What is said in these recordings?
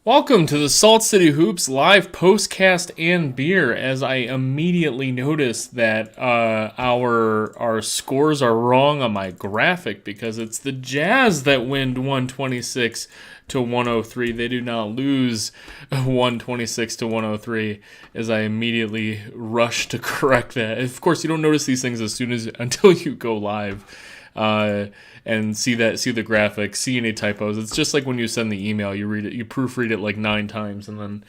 Welcome to the Salt City Hoops live postcast and beer. As I immediately noticed that our scores are wrong on my graphic because it's the Jazz that win 126 to 103. They do not lose 126 to 103. As I immediately rush to correct that. Of course, you don't notice these things until you go live. And see the graphic, see any typos. It's just like when you send the email, you read it, you proofread it like 9 times, and then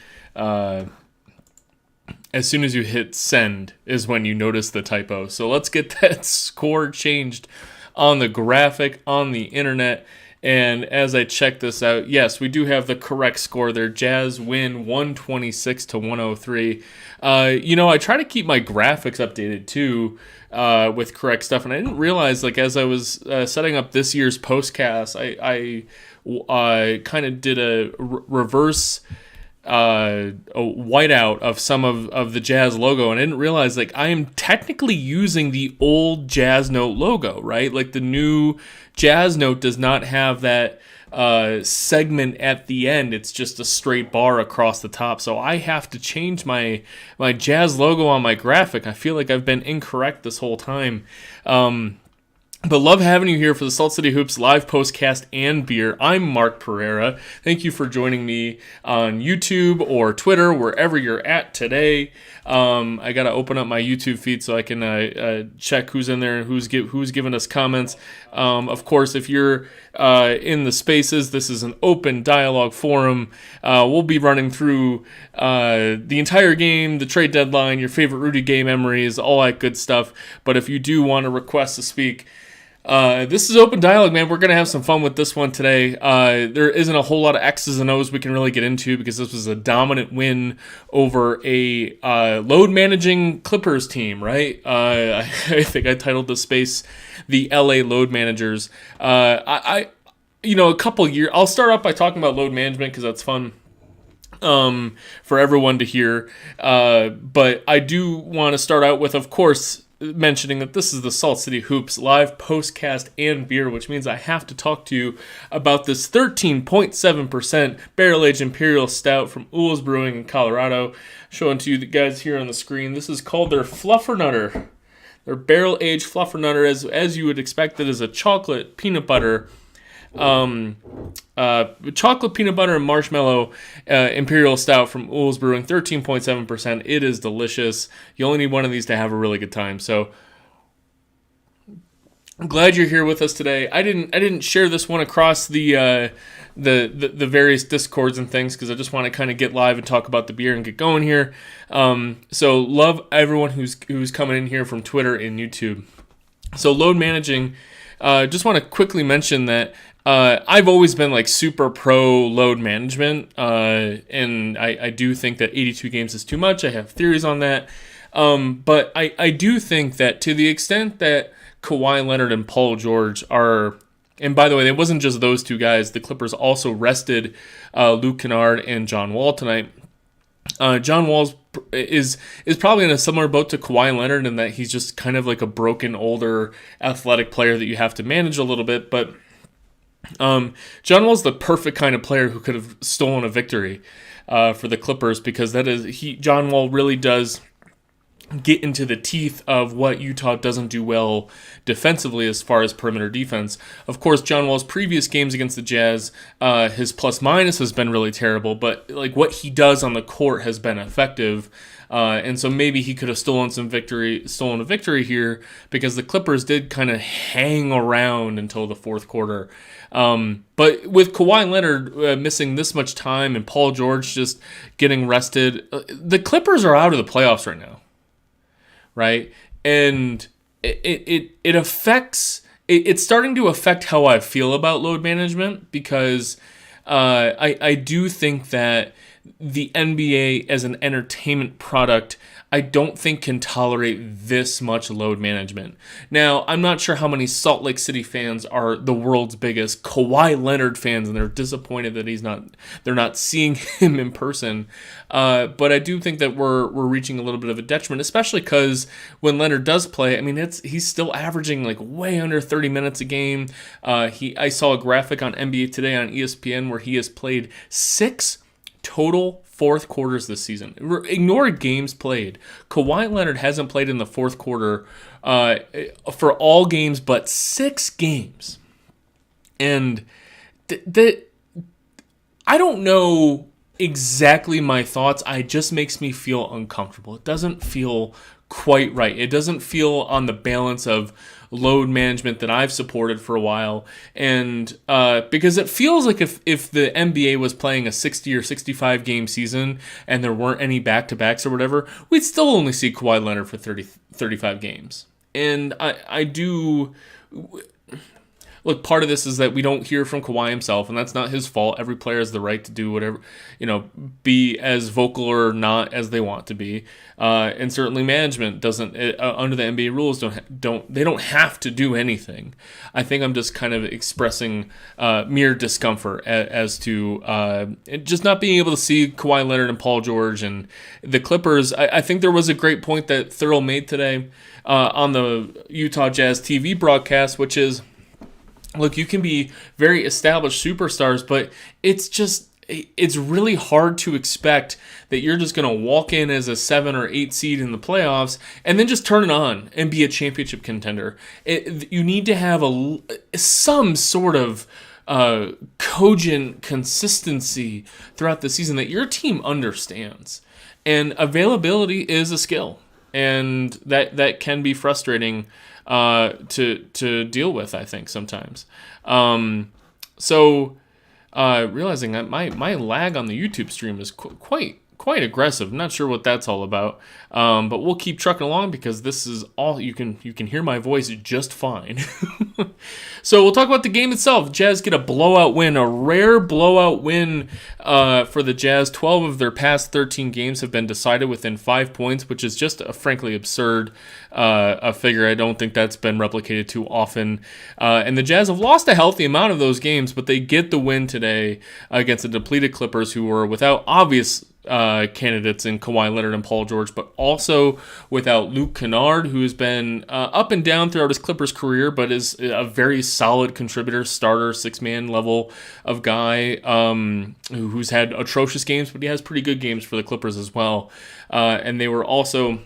as soon as you hit send is when you notice the typo. So let's get that score changed on the graphic on the internet. And as I check this out, yes, we do have the correct score there. Jazz win 126 to 103. I try to keep my graphics updated too with correct stuff, and I didn't realize, like, as I was setting up this year's postcast, I kind of did a reverse a whiteout of some of the Jazz logo, and I didn't realize, like, I am technically using the old Jazz Note logo, right? Like, the new Jazz Note does not have that segment at the end. It's just a straight bar across the top. So I have to change my Jazz logo on my graphic. I feel like I've been incorrect this whole time. But love having you here for the Salt City Hoops live postcast and beer. I'm Mark Pereira. Thank you for joining me on YouTube or Twitter, wherever you're at today. I got to open up my YouTube feed so I can check who's in there and who's giving us comments. Of course, if you're in the spaces, this is an open dialogue forum. We'll be running through the entire game, the trade deadline, your favorite Rudy Gay memories, all that good stuff. But if you do want to request to speak, this is open dialogue, man. We're going to have some fun with this one today. There isn't a whole lot of X's and O's we can really get into because this was a dominant win over a load managing Clippers team, right? I think I titled the space the LA Load Managers. A couple years, I'll start off by talking about load management because that's fun for everyone to hear. But I do want to start out with, of course, mentioning that this is the Salt City Hoops live postcast and beer, which means I have to talk to you about this 13.7% barrel-aged Imperial Stout from Uhl's Brewing in Colorado. Showing to you the guys here on the screen. This is called their Fluffernutter. Their barrel-aged Fluffernutter, as you would expect, it is a chocolate peanut butter chocolate peanut butter and marshmallow Imperial Stout from Uhl's Brewing, 13.7%. It is delicious. You only need one of these to have a really good time. So I'm glad you're here with us today. I didn't share this one across the various Discords and things because I just want to kind of get live and talk about the beer and get going here. So love everyone who's coming in here from Twitter and YouTube. So load managing. Just want to quickly mention that I've always been like super pro load management, and I do think that 82 games is too much. I have theories on that, but I do think that to the extent that Kawhi Leonard and Paul George are, and by the way, it wasn't just those two guys. The Clippers also rested Luke Kennard and John Wall tonight. John Wall is probably in a similar boat to Kawhi Leonard in that he's just kind of like a broken, older, athletic player that you have to manage a little bit. But John Wall's the perfect kind of player who could have stolen a victory for the Clippers because John Wall really does get into the teeth of what Utah doesn't do well defensively as far as perimeter defense. Of course, John Wall's previous games against the Jazz, his plus-minus has been really terrible, but like what he does on the court has been effective. And so maybe he could have stolen a victory here because the Clippers did kind of hang around until the fourth quarter. But with Kawhi Leonard missing this much time and Paul George just getting rested, the Clippers are out of the playoffs right now. Right, and it affects. It's starting to affect how I feel about load management because I do think that the NBA as an entertainment product, I don't think can tolerate this much load management. Now, I'm not sure how many Salt Lake City fans are the world's biggest Kawhi Leonard fans, and they're disappointed that they're not seeing him in person. But I do think that we're reaching a little bit of a detriment, especially because when Leonard does play, I mean, he's still averaging like way under 30 minutes a game. I saw a graphic on NBA Today on ESPN where he has played 6 total fourth quarters this season. Ignore games played. Kawhi Leonard hasn't played in the fourth quarter for all games but 6 games. And I don't know exactly my thoughts. It just makes me feel uncomfortable. It doesn't feel quite right. It doesn't feel on the balance of load management that I've supported for a while. And because it feels like if the NBA was playing a 60 or 65 game season and there weren't any back-to-backs or whatever, we'd still only see Kawhi Leonard for 35 games. And I do... Look, part of this is that we don't hear from Kawhi himself, and that's not his fault. Every player has the right to do whatever, be as vocal or not as they want to be. And certainly management doesn't, under the NBA rules, don't have to do anything. I think I'm just kind of expressing mere discomfort as to just not being able to see Kawhi Leonard and Paul George and the Clippers. I think there was a great point that Thurl made today on the Utah Jazz TV broadcast, which is, look, you can be very established superstars, but it's really hard to expect that you're just going to walk in as a 7 or 8 seed in the playoffs and then just turn it on and be a championship contender. You need to have some sort of cogent consistency throughout the season that your team understands. And availability is a skill, and that can be frustrating to deal with, I think, sometimes. Realizing that my lag on the YouTube stream is quite aggressive. I'm not sure what that's all about, but we'll keep trucking along because this is all you can hear my voice just fine. So we'll talk about the game itself. Jazz get a blowout win, a rare blowout win for the Jazz. 12 of their past 13 games have been decided within 5 points, which is just a frankly absurd a figure. I don't think that's been replicated too often. And the Jazz have lost a healthy amount of those games, but they get the win today against the depleted Clippers, who were without obvious candidates in Kawhi Leonard and Paul George, but also without Luke Kennard, who has been up and down throughout his Clippers career, but is a very solid contributor, starter, 6-man level of guy who's had atrocious games, but he has pretty good games for the Clippers as well. And they were also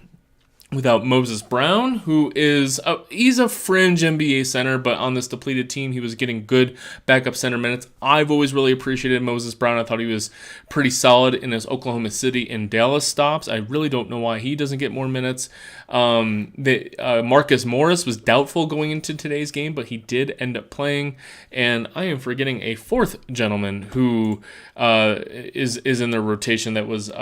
without Moses Brown, who he's a fringe NBA center, but on this depleted team, he was getting good backup center minutes. I've always really appreciated Moses Brown. I thought he was pretty solid in his Oklahoma City and Dallas stops. I really don't know why he doesn't get more minutes. Marcus Morris was doubtful going into today's game, but he did end up playing. And I am forgetting a fourth gentleman who is in the rotation that was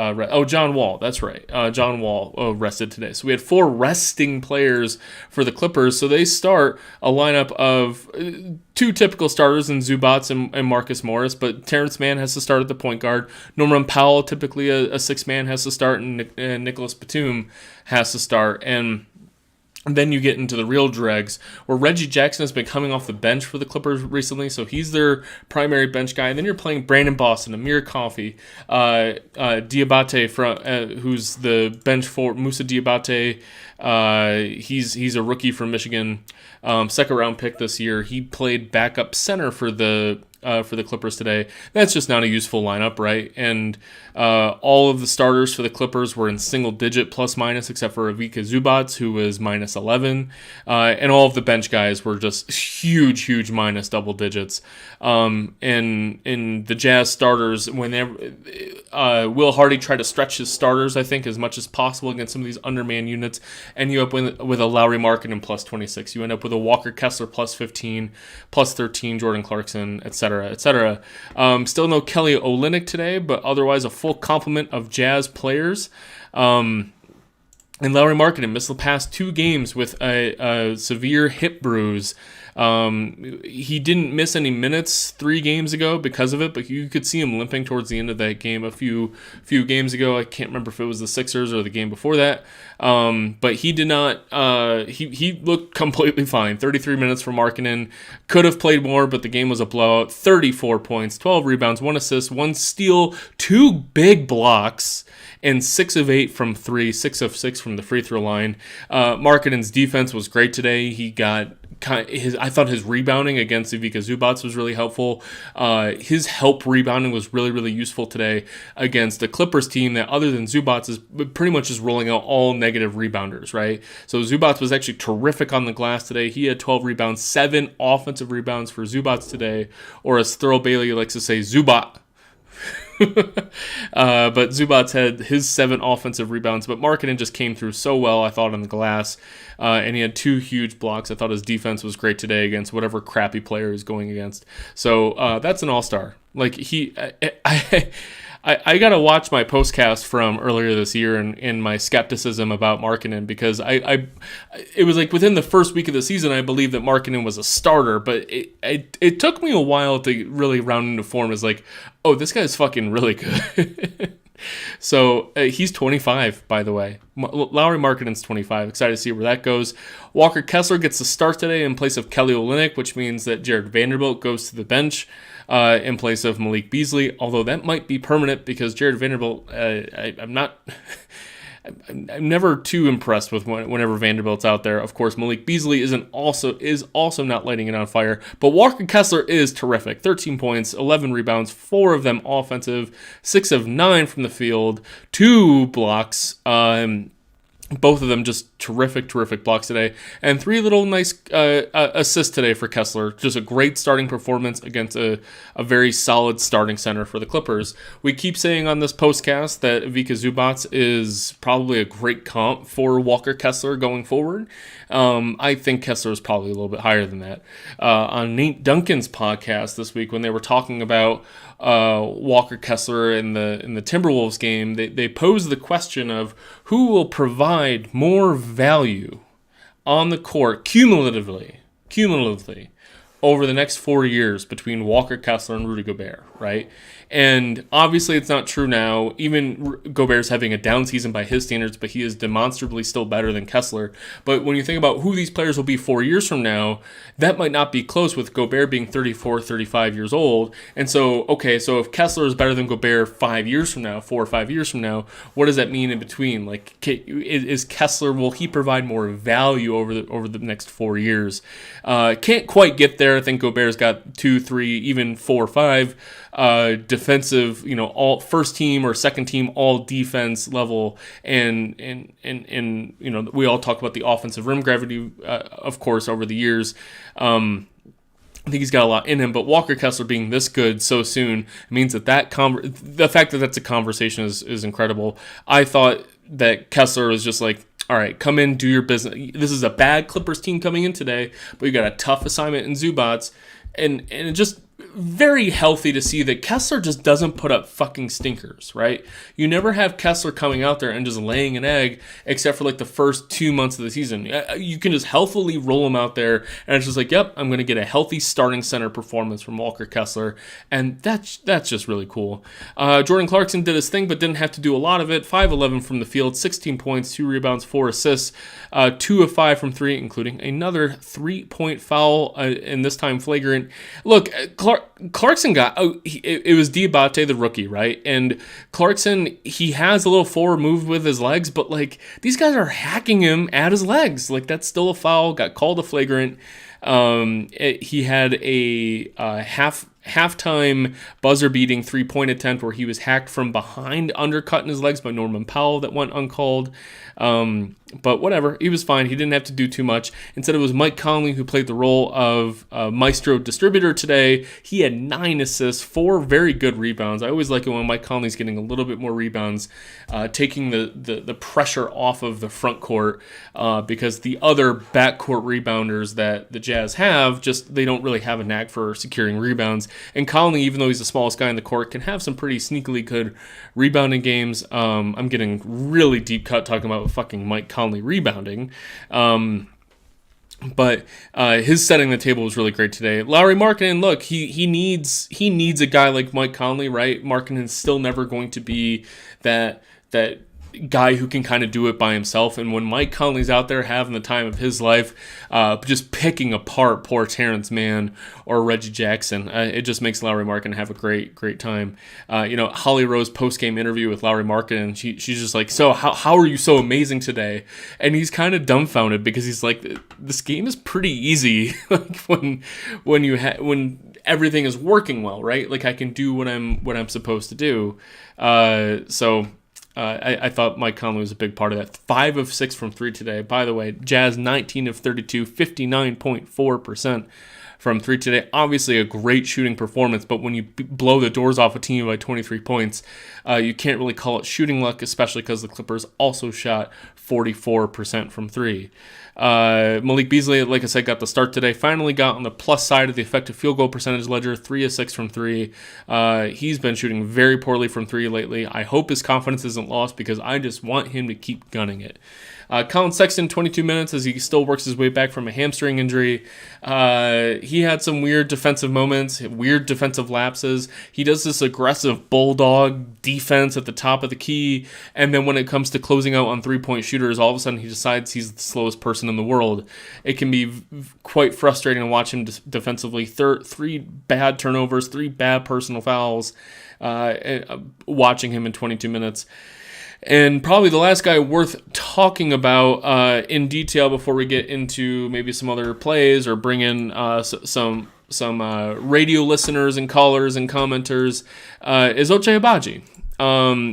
John Wall. That's right. John Wall rested today. So we had 4 resting players for the Clippers. So they start a lineup of 2 typical starters in Zubats and Marcus Morris, but Terrence Mann has to start at the point guard. Norman Powell, typically a 6-man, has to start, and Nicholas Batum has to start. And then you get into the real dregs, where Reggie Jackson has been coming off the bench for the Clippers recently, so he's their primary bench guy. And then you're playing Brandon Boston, Amir Coffey, Diabate, who's the bench for Moussa Diabate. He's a rookie from Michigan, second round pick this year. He played backup center for the Clippers today. That's just not a useful lineup, right? And all of the starters for the Clippers were in single-digit plus-minus, except for Ivica Zubats, who was minus 11. And all of the bench guys were just huge minus double digits. And the Jazz starters, whenever Will Hardy tried to stretch his starters, I think, as much as possible against some of these undermanned units, and you end up with a Lowry Markkanen plus 26. You end up with a Walker Kessler plus 15, plus 13, Jordan Clarkson, etc., etc. Still no Kelly Olynyk today, but otherwise a full complement of Jazz players. And Lowry Markkanen missed the past 2 games with a severe hip bruise. He didn't miss any minutes 3 games ago because of it, but you could see him limping towards the end of that game a few games ago. I can't remember if it was the Sixers or the game before that. But he did not, he looked completely fine. 33 minutes for Markkanen. Could have played more, but the game was a blowout. 34 points, 12 rebounds, 1 assist, 1 steal, 2 big blocks, and 6 of 8 from 3, 6 of 6 from the free throw line. Markkanen's defense was great today. He got I thought his rebounding against Ivica Zubac was really helpful. His help rebounding was really, really useful today against a Clippers team that, other than Zubac, is pretty much just rolling out all negative rebounders, right? So Zubac was actually terrific on the glass today. He had 12 rebounds, 7 offensive rebounds for Zubac today, or as Thurl Bailey likes to say, Zubat. But Zubac had his 7 offensive rebounds, but Markkanen just came through so well, I thought, on the glass, and he had 2 huge blocks. I thought his defense was great today against whatever crappy player he's going against. So that's an all-star. Like, I got to watch my postcast from earlier this year and my skepticism about Markkanen, because it was like within the first week of the season, I believed that Markkanen was a starter, but it took me a while to really round into form as like, oh, this guy's fucking really good. So he's 25, by the way. Lauri Markkanen's 25. Excited to see where that goes. Walker Kessler gets the start today in place of Kelly Olynyk, which means that Jared Vanderbilt goes to the bench in place of Malik Beasley, although that might be permanent because Jared Vanderbilt, I'm never too impressed with whenever Vanderbilt's out there. Of course, Malik Beasley is also not lighting it on fire, but Walker Kessler is terrific. 13 points, 11 rebounds, 4 of them offensive, 6 of 9 from the field, 2 blocks. Both of them just terrific blocks today. And 3 little nice assists today for Kessler. Just a great starting performance against a very solid starting center for the Clippers. We keep saying on this postcast that Ivica Zubac is probably a great comp for Walker Kessler going forward. I think Kessler is probably a little bit higher than that. On Nate Duncan's podcast this week, when they were talking about Walker Kessler in the Timberwolves game, they posed the question of who will provide more value on the court cumulatively over the next 4 years between Walker Kessler and Rudy Gobert, right? And obviously it's not true now. Even Gobert's having a down season by his standards, but he is demonstrably still better than Kessler. But when you think about who these players will be 4 years from now, that might not be close, with Gobert being 34, 35 years old. And so, okay, so if Kessler is better than Gobert 5 years from now, 4 or 5 years from now, what does that mean in between? Like, is Kessler, will he provide more value over the next 4 years? Can't quite get there. I think Gobert's got 2, 3, even 4, 5 defensive, all first team or second team all defense level, and we all talk about the offensive rim gravity, of course, over the years. I think he's got a lot in him, but Walker Kessler being this good so soon means that the fact that that's a conversation is incredible. I thought that Kessler was just like, all right, come in, do your business. This is a bad Clippers team coming in today, but you got a tough assignment in Zubac, and it just very healthy to see that Kessler just doesn't put up fucking stinkers, right? You never have Kessler coming out there and just laying an egg, except for like the first 2 months of the season. You can just healthily roll him out there, and it's just like, yep, I'm going to get a healthy starting center performance from Walker Kessler, and that's just really cool. Jordan Clarkson did his thing, but didn't have to do a lot of it. 5-11 from the field, 16 points, 2 rebounds, 4 assists, 2 of 5 from 3, including another 3-point foul, and this time flagrant. Look, Clarkson got, it was Diabate, the rookie, right? And Clarkson, he has a little forward move with his legs, but like these guys are hacking him at his legs. Like, that's still a foul, got called a flagrant. He had a halftime buzzer-beating 3-point attempt where he was hacked from behind, undercutting his legs by Norman Powell, that went uncalled. But whatever, he was fine. He didn't have to do too much. Instead, it was Mike Conley who played the role of maestro distributor today. He had 9 assists, 4 very good rebounds. I always like it when Mike Conley's getting a little bit more rebounds, taking the pressure off of the front court, because the other backcourt rebounders that the Jazz have, just they don't really have a knack for securing rebounds. And Conley, even though he's the smallest guy in the court, can have some pretty sneakily good rebounding games. I'm getting really deep cut talking about fucking Mike Conley rebounding. But his setting the table was really great today. Lauri Markkanen, look, he needs a guy like Mike Conley, right? Markkanen's still never going to be that guy who can kind of do it by himself. And when Mike Conley's out there having the time of his life, just picking apart poor Terrence Mann or Reggie Jackson, it just makes Lauri Markkanen have a great time. Holly Rose post-game interview with Lauri Markkanen, she's just like, so how are you so amazing today? And he's kind of dumbfounded because he's like, this game is pretty easy like when everything is working well, right? Like I can do what I'm supposed to do. I thought Mike Conley was a big part of that. 5 of 6 from 3 today. By the way, Jazz 19 of 32, 59.4% from 3 today. Obviously a great shooting performance, but when you blow the doors off a team by 23 points, you can't really call it shooting luck, especially because the Clippers also shot 44% from 3. Malik Beasley, like I said, got the start today. Finally got on the plus side of the effective field goal percentage ledger, 3 of 6 from 3. He's been shooting very poorly from 3 lately. I hope his confidence isn't lost because I just want him to keep gunning it. Colin Sexton, 22 minutes as he still works his way back from a hamstring injury. He had some weird defensive moments, weird defensive lapses. He does this aggressive bulldog defense at the top of the key, and then when it comes to closing out on three-point shooters, all of a sudden he decides he's the slowest person in the world. It can be quite frustrating to watch him defensively. 3 bad turnovers, 3 bad personal fouls, watching him in 22 minutes. And probably the last guy worth talking about in detail before we get into maybe some other plays or bring in some radio listeners and callers and commenters is Ochai Agbaji,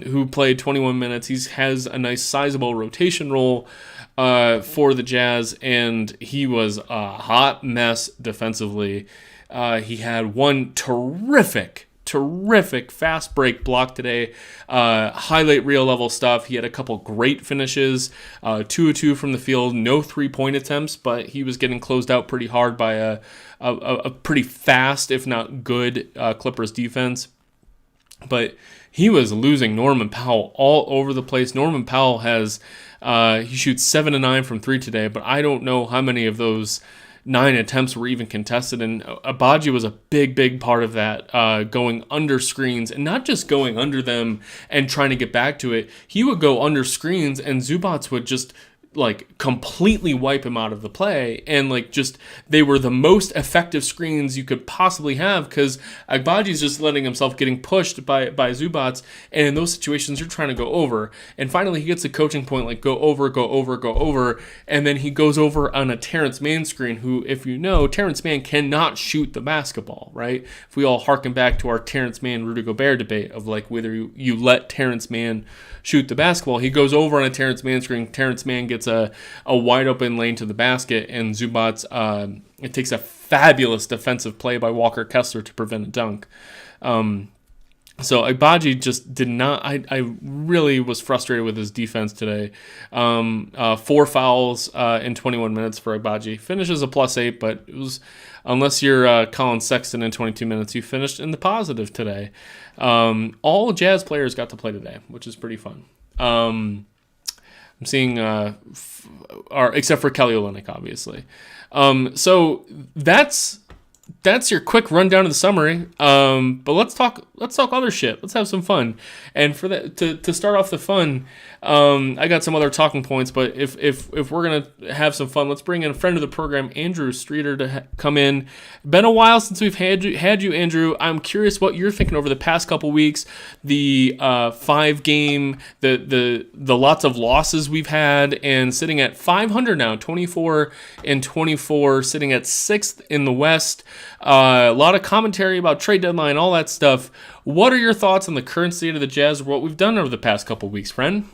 who played 21 minutes. He has a nice sizable rotation role for the Jazz, and he was a hot mess defensively. He had one terrific fast break block today. Highlight reel level stuff. He had a couple great finishes. 2 of 2 from the field. No 3-point attempts, but he was getting closed out pretty hard by a pretty fast, if not good, Clippers defense. But he was losing Norman Powell all over the place. Norman Powell he shoots 7 of 9 from 3 today, but I don't know how many of those 9 attempts were even contested, and Agbaji was a big part of that, going under screens, and not just going under them and trying to get back to it. He would go under screens, and Zubac would just completely wipe him out of the play, and they were the most effective screens you could possibly have because Agbaji's just letting himself getting pushed by Zubac, and in those situations you're trying to go over, and finally he gets a coaching point go over, and then he goes over on a Terrence Mann screen, who, if you know, Terrence Mann cannot shoot the basketball, right? If we all harken back to our Terrence Mann Rudy Gobert debate of whether you let Terrence Mann shoot the basketball, he goes over on a Terrence Mann screen. Terrence Mann gets a wide open lane to the basket, and Zubac, it takes a fabulous defensive play by Walker Kessler to prevent a dunk. So Agbaji just did not. I really was frustrated with his defense today. 4 fouls in 21 minutes for Agbaji. Finishes a +8, but it was, unless you're Colin Sexton in 22 minutes, you finished in the positive today. All Jazz players got to play today, which is pretty fun. I'm seeing, except for Kelly Olynyk, obviously. So that's your quick rundown of the summary. But let's talk other shit. Let's have some fun. And for that, to start off the fun, I got some other talking points. But if we're gonna have some fun, let's bring in a friend of the program, Andrew Streeter, to come in. Been a while since we've had you, Andrew. I'm curious what you're thinking over the past couple weeks. The 5-game, the lots of losses we've had, and sitting at 500 now, 24-24, sitting at 6th in the West. A lot of commentary about trade deadline, all that stuff. What are your thoughts on the current state of the Jazz, what we've done over the past couple weeks, friend?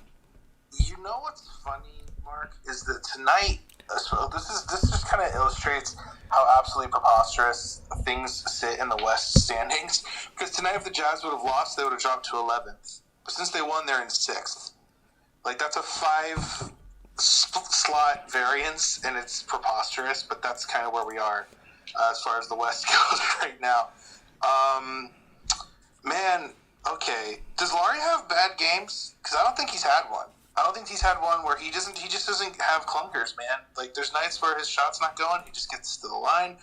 You know what's funny, Mark, is that tonight, this just kind of illustrates how absolutely preposterous things sit in the West standings. Because tonight, if the Jazz would have lost, they would have dropped to 11th. But since they won, they're in 6th. That's a 5-slot variance, and it's preposterous, but that's kind of where we are. As far as the West goes right now. Okay. Does Lauri have bad games? Because I don't think he's had one. I don't think he's had one where he just doesn't have clunkers, man. There's nights where his shot's not going, he just gets to the line.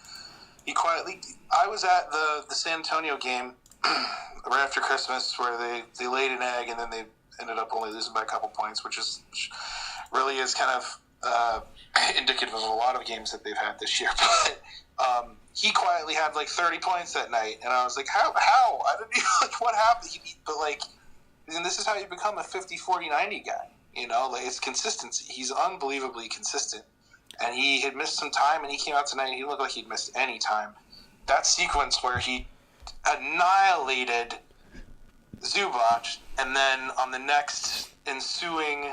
I was at the San Antonio game right after Christmas where they laid an egg and then they ended up only losing by a couple points, which really is kind of indicative of a lot of games that they've had this year. But he quietly had like 30 points that night, and I was like, how? I don't know, like, what happened? But like, and this is how you become a 50, 40, 90 guy. You know, like, it's consistency. He's unbelievably consistent. And he had missed some time, and he came out tonight, and he looked like he'd missed any time. That sequence where he annihilated Zubac, and then on the next ensuing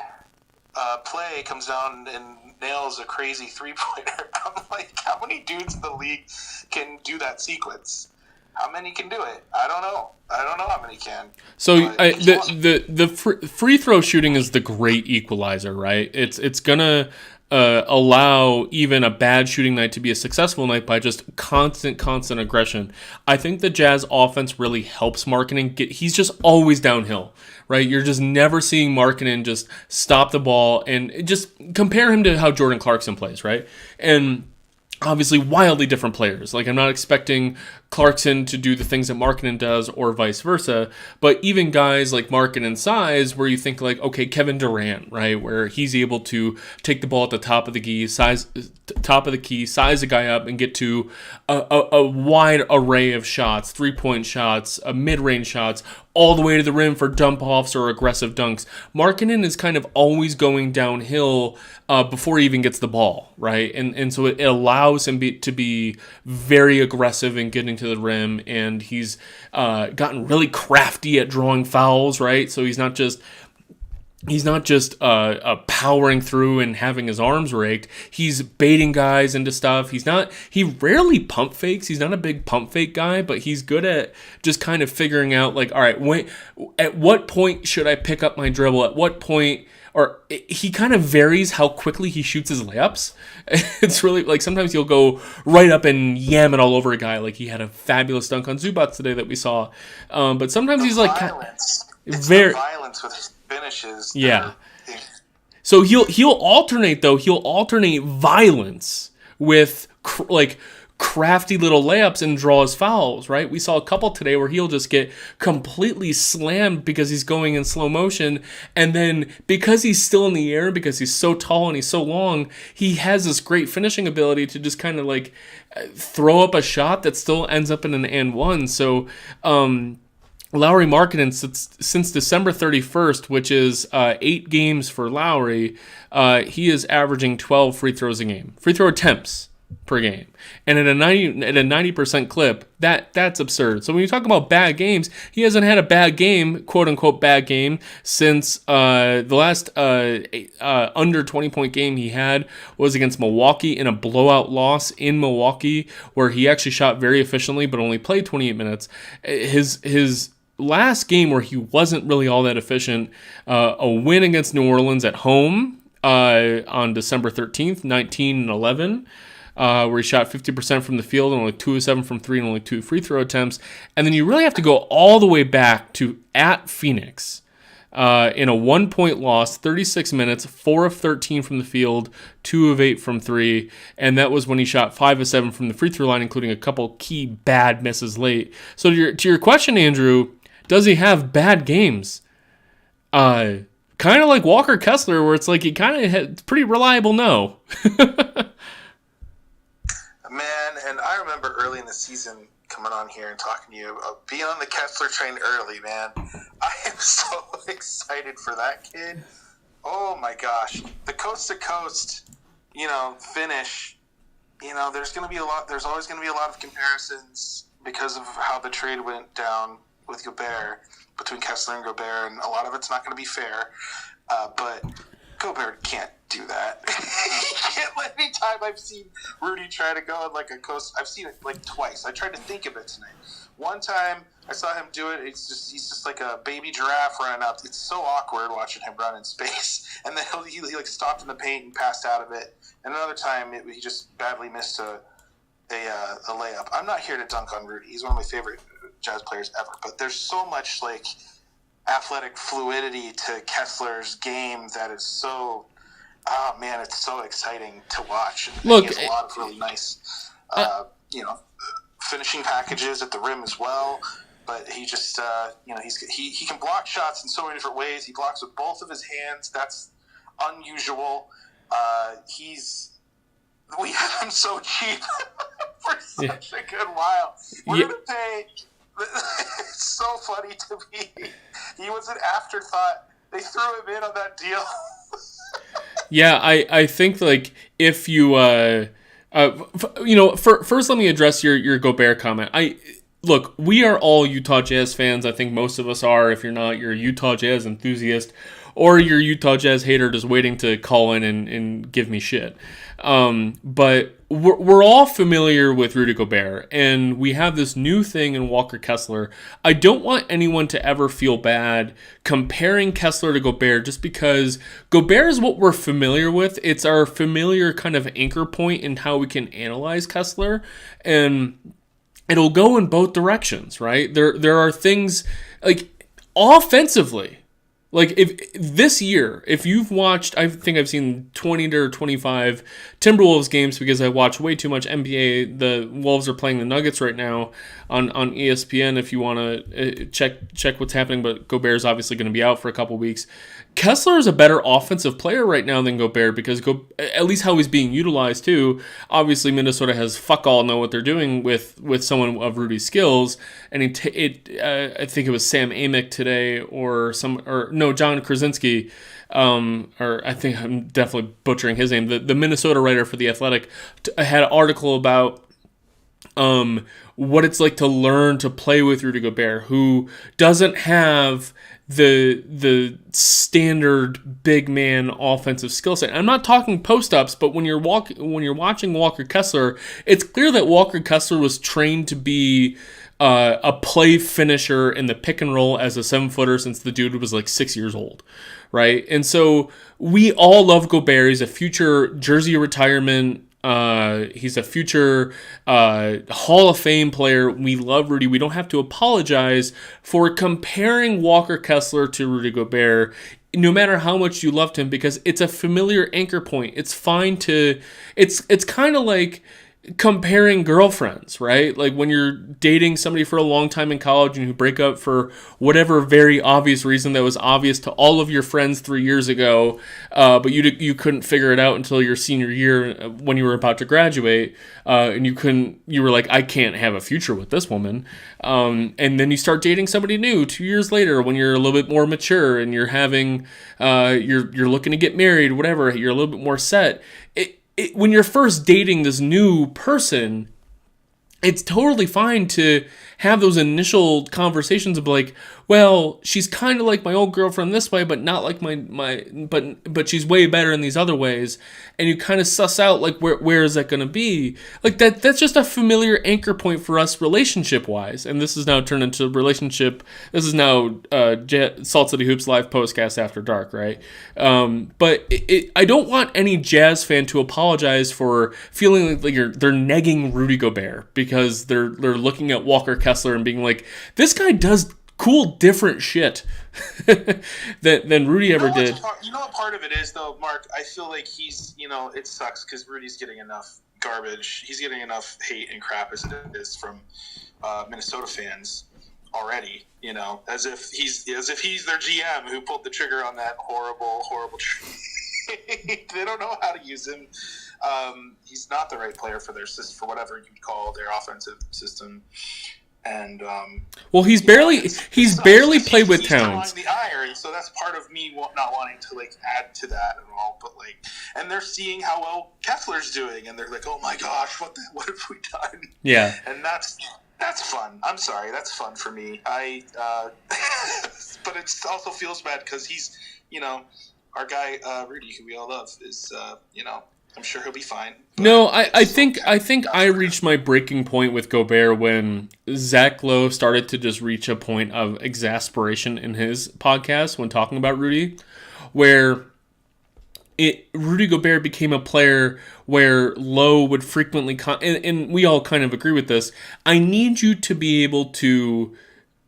play comes down and nails a crazy three-pointer. I'm like, how many dudes in the league can do that sequence? How many can do it? I don't know how many can. So the free throw shooting is the great equalizer, right? It's gonna allow even a bad shooting night to be a successful night by just constant aggression. I think the Jazz offense really helps Markkanen. He's just always downhill, right? You're just never seeing Markkanen just stop the ball, and just compare him to how Jordan Clarkson plays, right? And obviously wildly different players. Like, I'm not expecting Clarkson to do the things that Markkanen does or vice versa, but even guys like Markkanen's size, where you think like, okay, Kevin Durant, right, where he's able to take the ball at the top of the key, size a guy up and get to a wide array of shots, 3-point shots, mid-range shots, all the way to the rim for dump-offs or aggressive dunks. Markkanen is kind of always going downhill before he even gets the ball, right? And so it allows him to be very aggressive in getting to the rim, and he's gotten really crafty at drawing fouls, right? So he's not just powering through and having his arms raked. He's baiting guys into stuff. He rarely pump fakes. He's not a big pump fake guy, but he's good at just kind of figuring out, like, all right, at what point should I pick up my dribble? At what point? Or he kind of varies how quickly he shoots his layups. It's really, like, sometimes he'll go right up and yam it all over a guy. Like, he had a fabulous dunk on Zubac today that we saw. But sometimes he's like the violence with his finishes. Yeah. So he'll alternate, though. He'll alternate violence with crafty little layups and draws fouls, right? We saw a couple today where he'll just get completely slammed because he's going in slow motion, and then because he's still in the air, because he's so tall and he's so long, he has this great finishing ability to just kind of like throw up a shot that still ends up in an and one. So Lauri Markkanen, since December 31st, which is 8 games for Lauri, he is averaging 12 free throws a game, free throw attempts per game, and at a 90% clip, that's absurd. So when you talk about bad games, he hasn't had a bad game, quote unquote bad game, since the last under 20-point game he had was against Milwaukee in a blowout loss in Milwaukee, where he actually shot very efficiently but only played 28 minutes. His last game where he wasn't really all that efficient, a win against New Orleans at home on December 13th, 19-11. Where he shot 50% from the field and only 2 of 7 from 3 and only 2 free throw attempts. And then you really have to go all the way back to at Phoenix in a 1-point loss, 36 minutes, 4 of 13 from the field, 2 of 8 from 3. And that was when he shot 5 of 7 from the free throw line, including a couple key bad misses late. So to your question, Andrew, does he have bad games? Kind of like Walker Kessler, where it's like he kind of had pretty reliable no. Man, and I remember early in the season coming on here and talking to you about being on the Kessler train early, man. I am so excited for that kid. Oh my gosh. The coast to coast, finish, there's always going to be a lot of comparisons because of how the trade went down with Gobert, between Kessler and Gobert, and a lot of it's not going to be fair. But Gobert can't do that. He can't. Any time I've seen Rudy try to go on like a coast, I've seen it like twice. I tried to think of it tonight. One time I saw him do it. He's just like a baby giraffe running up. It's so awkward watching him run in space. And then he like stopped in the paint and passed out of it. And another time he just badly missed a layup. I'm not here to dunk on Rudy. He's one of my favorite Jazz players ever. But there's so much like athletic fluidity to Kessler's game that is so, oh man, it's so exciting to watch. And Look, he has a lot of really nice, finishing packages at the rim as well. but he just he can block shots in so many different ways. He blocks with both of his hands. That's unusual. We have him so cheap for such a good while. We're gonna pay. It's so funny to me. He was an afterthought. They threw him in on that deal. Yeah, I think like if you first let me address your Gobert comment. Look, we are all Utah Jazz fans. I think most of us are. If you're not, you're a Utah Jazz enthusiast, or you're a Utah Jazz hater just waiting to call in and give me shit. But we're all familiar with Rudy Gobert, and we have this new thing in Walker Kessler. I don't want anyone to ever feel bad comparing Kessler to Gobert just because Gobert is what we're familiar with. It's our familiar kind of anchor point in how we can analyze Kessler, and it'll go in both directions, right? There are things like offensively. Like if this year, if you've watched, I think I've seen 20 to 25 Timberwolves games because I watch way too much NBA. The Wolves are playing the Nuggets right now on ESPN. If you want to check what's happening, but Gobert's obviously going to be out for a couple weeks. Kessler is a better offensive player right now than Gobert because at least how he's being utilized too. Obviously, Minnesota has fuck all know what they're doing with someone of Rudy's skills, and I think it was Sam Amick today John Krasinski, or I think I'm definitely butchering his name. The Minnesota writer for The Athletic had an article about what it's like to learn to play with Rudy Gobert, who doesn't have the standard big man offensive skill set. I'm not talking post ups, but when you're watching Walker Kessler, it's clear that Walker Kessler was trained to be a play finisher in the pick and roll as a 7-footer since the dude was like 6 years old, right? And so we all love Gobert. He's a future jersey retirement. He's a future Hall of Fame player. We love Rudy. We don't have to apologize for comparing Walker Kessler to Rudy Gobert, no matter how much you loved him, because it's a familiar anchor point. It's fine to. It's kind of like comparing girlfriends, right? Like when you're dating somebody for a long time in college and you break up for whatever very obvious reason that was obvious to all of your friends 3 years ago, but you couldn't figure it out until your senior year when you were about to graduate, and you were like, I can't have a future with this woman, and then you start dating somebody new 2 years later when you're a little bit more mature and you're having you're looking to get married, whatever, you're a little bit more set. When you're first dating this new person, it's totally fine to have those initial conversations of like, well, she's kind of like my old girlfriend this way, but not like but she's way better in these other ways. And you kind of suss out like where is that going to be? Like that's just a familiar anchor point for us relationship wise. And this is now turned into relationship. This is now Salt City Hoops live postcast after dark, right? But I don't want any Jazz fan to apologize for feeling like they're negging Rudy Gobert because they're looking at Walker Kessler and being like, this guy does cool different shit than Rudy ever did. You know what part of it is though, Mark? I feel like he's, it sucks because Rudy's getting enough garbage. He's getting enough hate and crap as it is from Minnesota fans already. As if he's their GM who pulled the trigger on that horrible trade. They don't know how to use him. He's not the right player for their system, for whatever you'd call their offensive system. And well, he's barely played with Towns. He's the iron, so that's part of me not wanting to add to that at all. But and they're seeing how well Kessler's doing, and they're like, "Oh my gosh, what have we done?" Yeah, and that's fun. I'm sorry, that's fun for me. But it also feels bad because he's, our guy Rudy, who we all love, is I'm sure he'll be fine. No, I think I reached my breaking point with Gobert when Zach Lowe started to just reach a point of exasperation in his podcast when talking about Rudy, where Rudy Gobert became a player where Lowe would frequently and we all kind of agree with this. I need you to be able to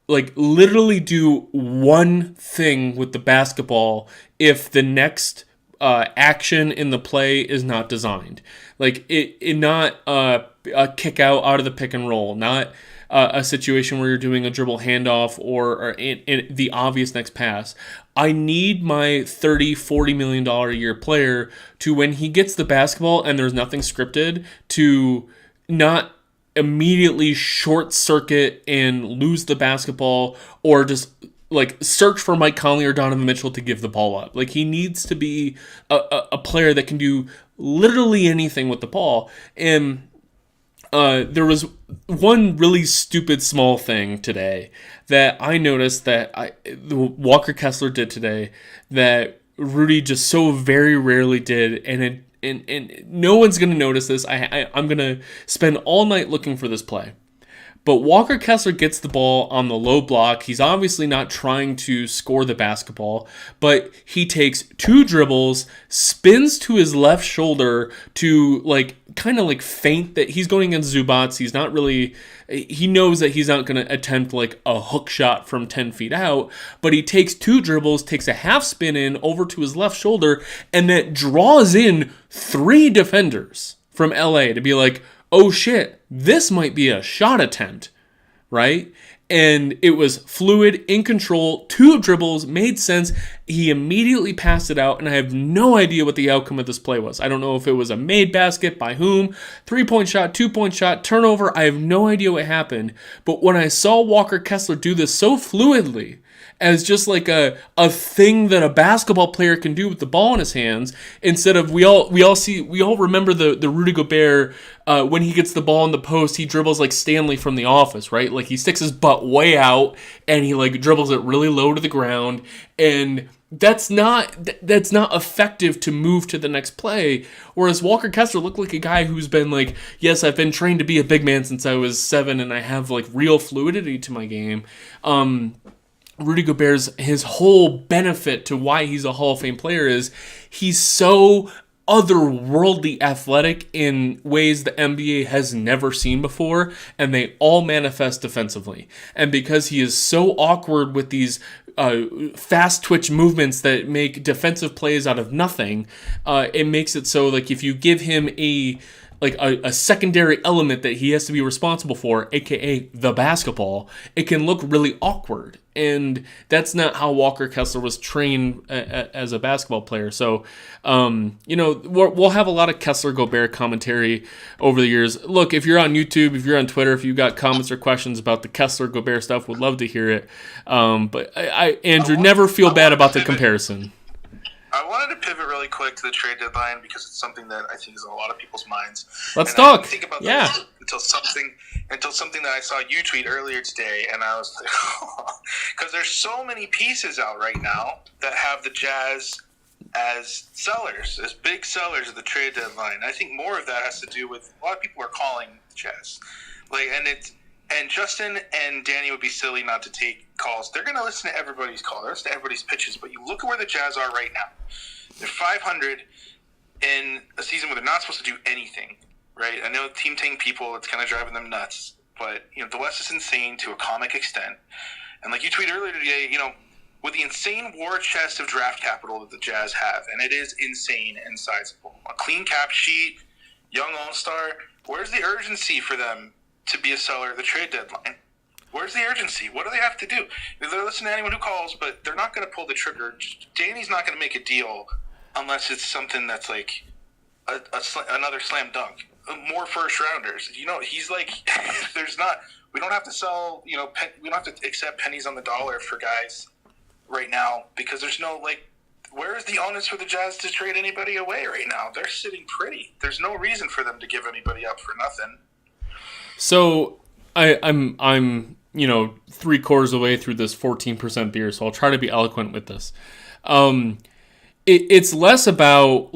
literally do one thing with the basketball if the next action in the play is not designed. Not a kick out of the pick and roll, not a situation where you're doing a dribble handoff or in the obvious next pass. I need my $30-40 million a year player to, when he gets the basketball and there's nothing scripted, to not immediately short circuit and lose the basketball, or just like search for Mike Conley or Donovan Mitchell to give the ball up. Like, he needs to be a player that can do literally anything with the ball. And there was one really stupid small thing today that I noticed that Walker Kessler did today that Rudy just so very rarely did, and no one's going to notice this. I'm going to spend all night looking for this play. But Walker Kessler gets the ball on the low block. He's obviously not trying to score the basketball, but he takes 2 dribbles, spins to his left shoulder to kind of feint that he's going against Zubats. He's not really, he knows that he's not going to attempt a hook shot from 10 feet out, but he takes 2 dribbles, takes a half spin in over to his left shoulder, and that draws in 3 defenders from LA to be like, oh shit, this might be a shot attempt, right? And it was fluid, in control, 2 dribbles, made sense. He immediately passed it out, and I have no idea what the outcome of this play was. I don't know if it was a made basket, by whom, 3-point shot, 2-point shot, turnover. I have no idea what happened. But when I saw Walker Kessler do this so fluidly, as just like a thing that a basketball player can do with the ball in his hands, instead of we all remember the Rudy Gobert when he gets the ball in the post, he dribbles like Stanley from The Office, right? Like, he sticks his butt way out and he dribbles it really low to the ground, and that's not effective to move to the next play. Whereas Walker Kessler looked like a guy who's been yes, I've been trained to be a big man since I was 7, and I have real fluidity to my game. Rudy Gobert's, his whole benefit to why he's a Hall of Fame player is he's so otherworldly athletic in ways the NBA has never seen before, and they all manifest defensively. And because he is so awkward with these fast twitch movements that make defensive plays out of nothing, it makes it so if you give him a secondary element that he has to be responsible for, aka the basketball, it can look really awkward. And that's not how Walker Kessler was trained as a basketball player. So, we'll have a lot of Kessler Gobert commentary over the years. Look, if you're on YouTube, if you're on Twitter, if you got comments or questions about the Kessler Gobert stuff, would love to hear it. But Andrew, never feel bad about the comparison. I wanted to pivot really quick to the trade deadline because it's something that I think is on a lot of people's minds. Let's talk. I didn't think about that until something that I saw you tweet earlier today, and I was like, because there's so many pieces out right now that have the Jazz as sellers, as big sellers of the trade deadline. I think more of that has to do with a lot of people are calling the Jazz, and Justin and Danny would be silly not to take calls. They're going to listen to everybody's call. They're going to listen to everybody's pitches. But you look at where the Jazz are right now. They're 500 in a season where they're not supposed to do anything, right? I know team tank people, it's kind of driving them nuts. But, the West is insane to a comic extent. And like you tweeted earlier today, with the insane war chest of draft capital that the Jazz have, and it is insane and sizable, a clean cap sheet, young all-star, where's the urgency for them to be a seller at the trade deadline? Where's the urgency? What do they have to do? They're listening to anyone who calls, but they're not going to pull the trigger. Danny's not going to make a deal unless it's something that's like another slam dunk. More first rounders. He's there's not. We don't have to sell. We don't have to accept pennies on the dollar for guys right now because there's no where is the onus for the Jazz to trade anybody away right now? They're sitting pretty. There's no reason for them to give anybody up for nothing. So I'm 3/4 away through this 14% beer, so I'll try to be eloquent with this. It's less about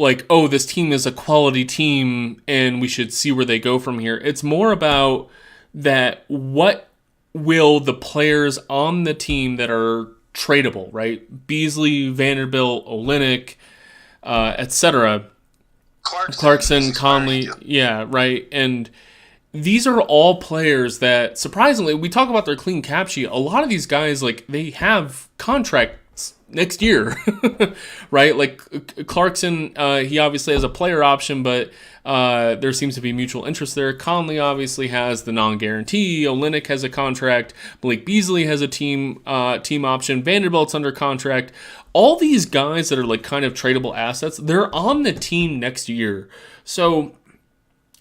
this team is a quality team and we should see where they go from here. It's more about that what will the players on the team that are tradable, right? Beasley, Vanderbilt, Olynyk, etc. Clarkson, Conley, yeah, right. And these are all players that, surprisingly, we talk about their clean cap sheet. A lot of these guys, they have contract next year, right? Like Clarkson, he obviously has a player option, but there seems to be mutual interest there. Conley obviously has the non-guarantee. Olynyk has a contract. Malik Beasley has a team option. Vanderbilt's under contract. All these guys that are like kind of tradable assets, they're on the team next year. So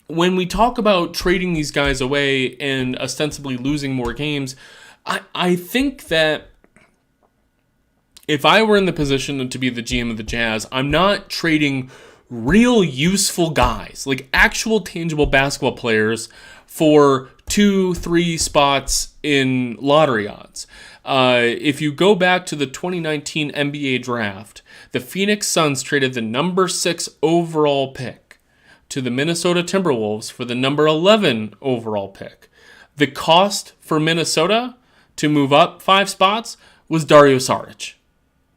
when we talk about trading these guys away and ostensibly losing more games, I think that if I were in the position to be the GM of the Jazz, I'm not trading real useful guys, like actual tangible basketball players, for 2-3 spots in lottery odds. If you go back to the 2019 NBA draft, the Phoenix Suns traded the number 6 overall pick to the Minnesota Timberwolves for the number 11 overall pick. The cost for Minnesota to move up 5 spots was Dario Saric,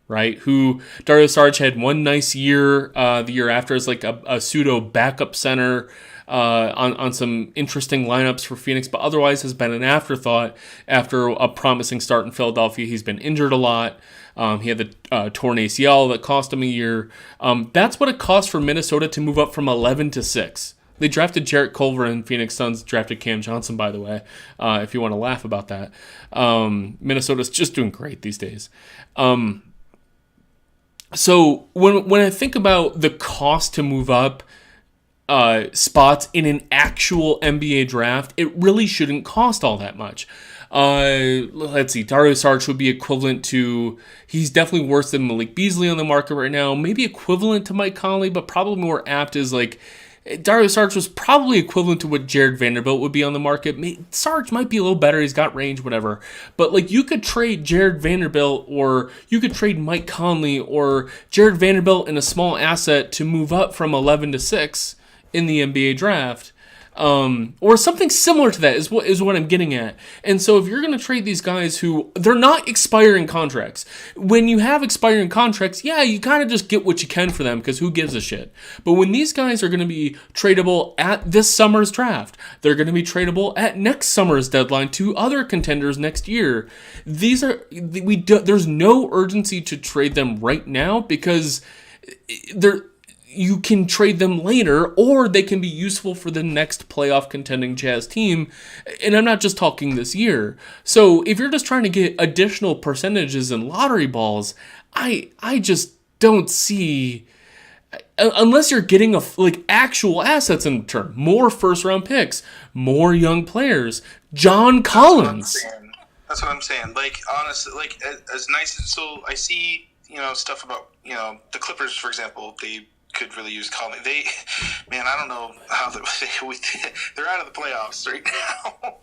right? Who Dario Saric had one nice year the year after as like a pseudo backup center on some interesting lineups for Phoenix, but otherwise has been an afterthought after a promising start in Philadelphia. He's been injured a lot. He had the torn ACL that cost him a year. That's what it cost for Minnesota to move up from 11 to 6. They drafted Jarrett Culver, and Phoenix Suns drafted Cam Johnson, by the way, if you want to laugh about that. Minnesota's just doing great these days. So when I think about the cost to move up spots in an actual NBA draft, it really shouldn't cost all that much. Let's see, Dario Saric would be equivalent to, he's definitely worse than Malik Beasley on the market right now, maybe equivalent to Mike Conley, but probably more apt is like, Dario Saric was probably equivalent to what Jared Vanderbilt would be on the market. Saric might be a little better. He's got range, whatever. But like, you could trade Jared Vanderbilt, or you could trade Mike Conley or Jared Vanderbilt in a small asset to move up from 11 to 6 in the NBA draft. Or something similar to that is what I'm getting at. And so if you're going to trade these guys who, they're not expiring contracts. When you have expiring contracts, yeah, you kind of just get what you can for them because who gives a shit. But when these guys are going to be tradable at this summer's draft, they're going to be tradable at next summer's deadline to other contenders next year. There's no urgency to trade them right now because you can trade them later, or they can be useful for the next playoff contending Jazz team. And I'm not just talking this year. So if you're just trying to get additional percentages in lottery balls, I just don't see, unless you're getting actual assets in return, more first round picks, more young players, John Collins. That's what I'm saying. Like, honestly, like, as nice as, so I see, stuff about, the Clippers, for example, they could really use Conley. I don't know how they're out of the playoffs right now,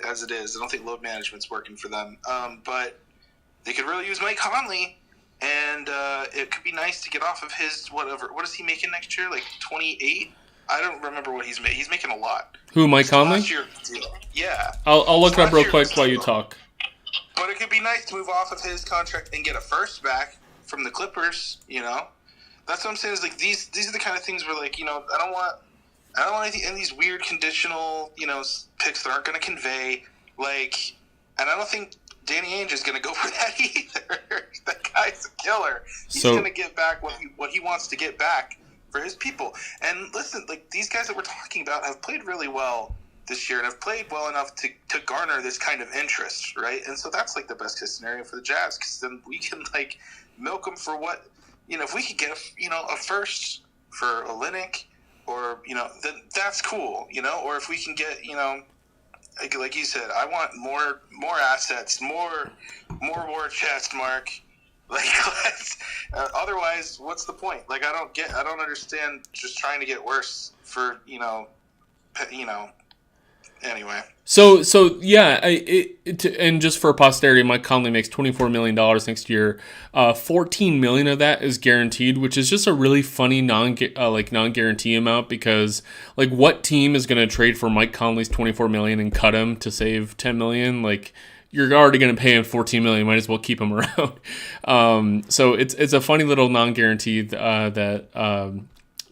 as it is. I don't think load management's working for them. But they could really use Mike Conley, and it could be nice to get off of his whatever. What is he making next year? Like 28? I don't remember what he's making. He's making a lot. Who, Mike Conley? Last year, yeah. I'll look it up real quick while you talk. But it could be nice to move off of his contract and get a first back from the Clippers. That's what I'm saying. Is like these are the kind of things where, like, I don't want any of these weird conditional picks that aren't going to convey, like, and I don't think Danny Ainge is going to go for that either. That guy's a killer. He's going to get back what he wants to get back for his people. And listen, like, these guys that we're talking about have played really well this year and have played well enough to garner this kind of interest, right? And so that's like the best case scenario for the Jazz, because then we can like milk them for what. If we could get a first for Olynyk, or then that's cool, or if we can get like you said, I want more assets, more war chest, Mark. Like, otherwise, what's the point? Like, I don't understand just trying to get worse for anyway. So yeah, and just for posterity, Mike Conley makes $24 million next year. $14 million of that is guaranteed, which is just a really funny non-guarantee amount, because like, what team is going to trade for Mike Conley's $24 million and cut him to save $10 million? Like, you're already going to pay him $14 million. Might as well keep him around. So it's a funny little non-guarantee that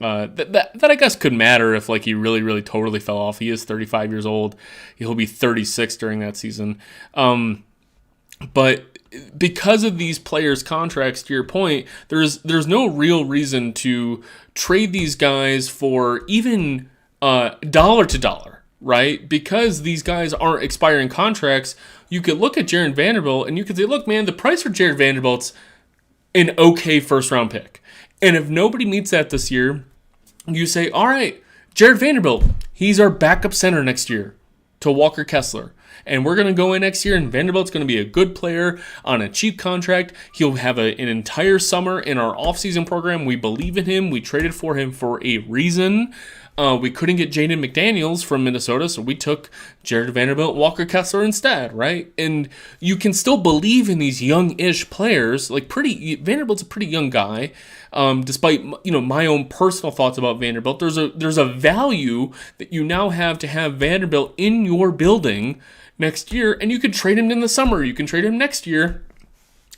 I guess could matter if like he really, really totally fell off. He is 35 years old. He'll be 36 during that season. But because of these players' contracts, to your point, there's no real reason to trade these guys for even dollar to dollar, right? Because these guys aren't expiring contracts, you could look at Jared Vanderbilt and you could say, look, man, the price for Jared Vanderbilt's an okay first round pick. And if nobody meets that this year, you say, all right, Jared Vanderbilt, he's our backup center next year to Walker Kessler. And we're going to go in next year, and Vanderbilt's going to be a good player on a cheap contract. He'll have an entire summer in our offseason program. We believe in him. We traded for him for a reason. We couldn't get Jaden McDaniels from Minnesota, so we took Jared Vanderbilt, Walker Kessler instead, right? And you can still believe in these young-ish players. Like Vanderbilt's a pretty young guy, despite my own personal thoughts about Vanderbilt. There's a value that you now have to have Vanderbilt in your building next year, and you could trade him in the summer. You can trade him next year,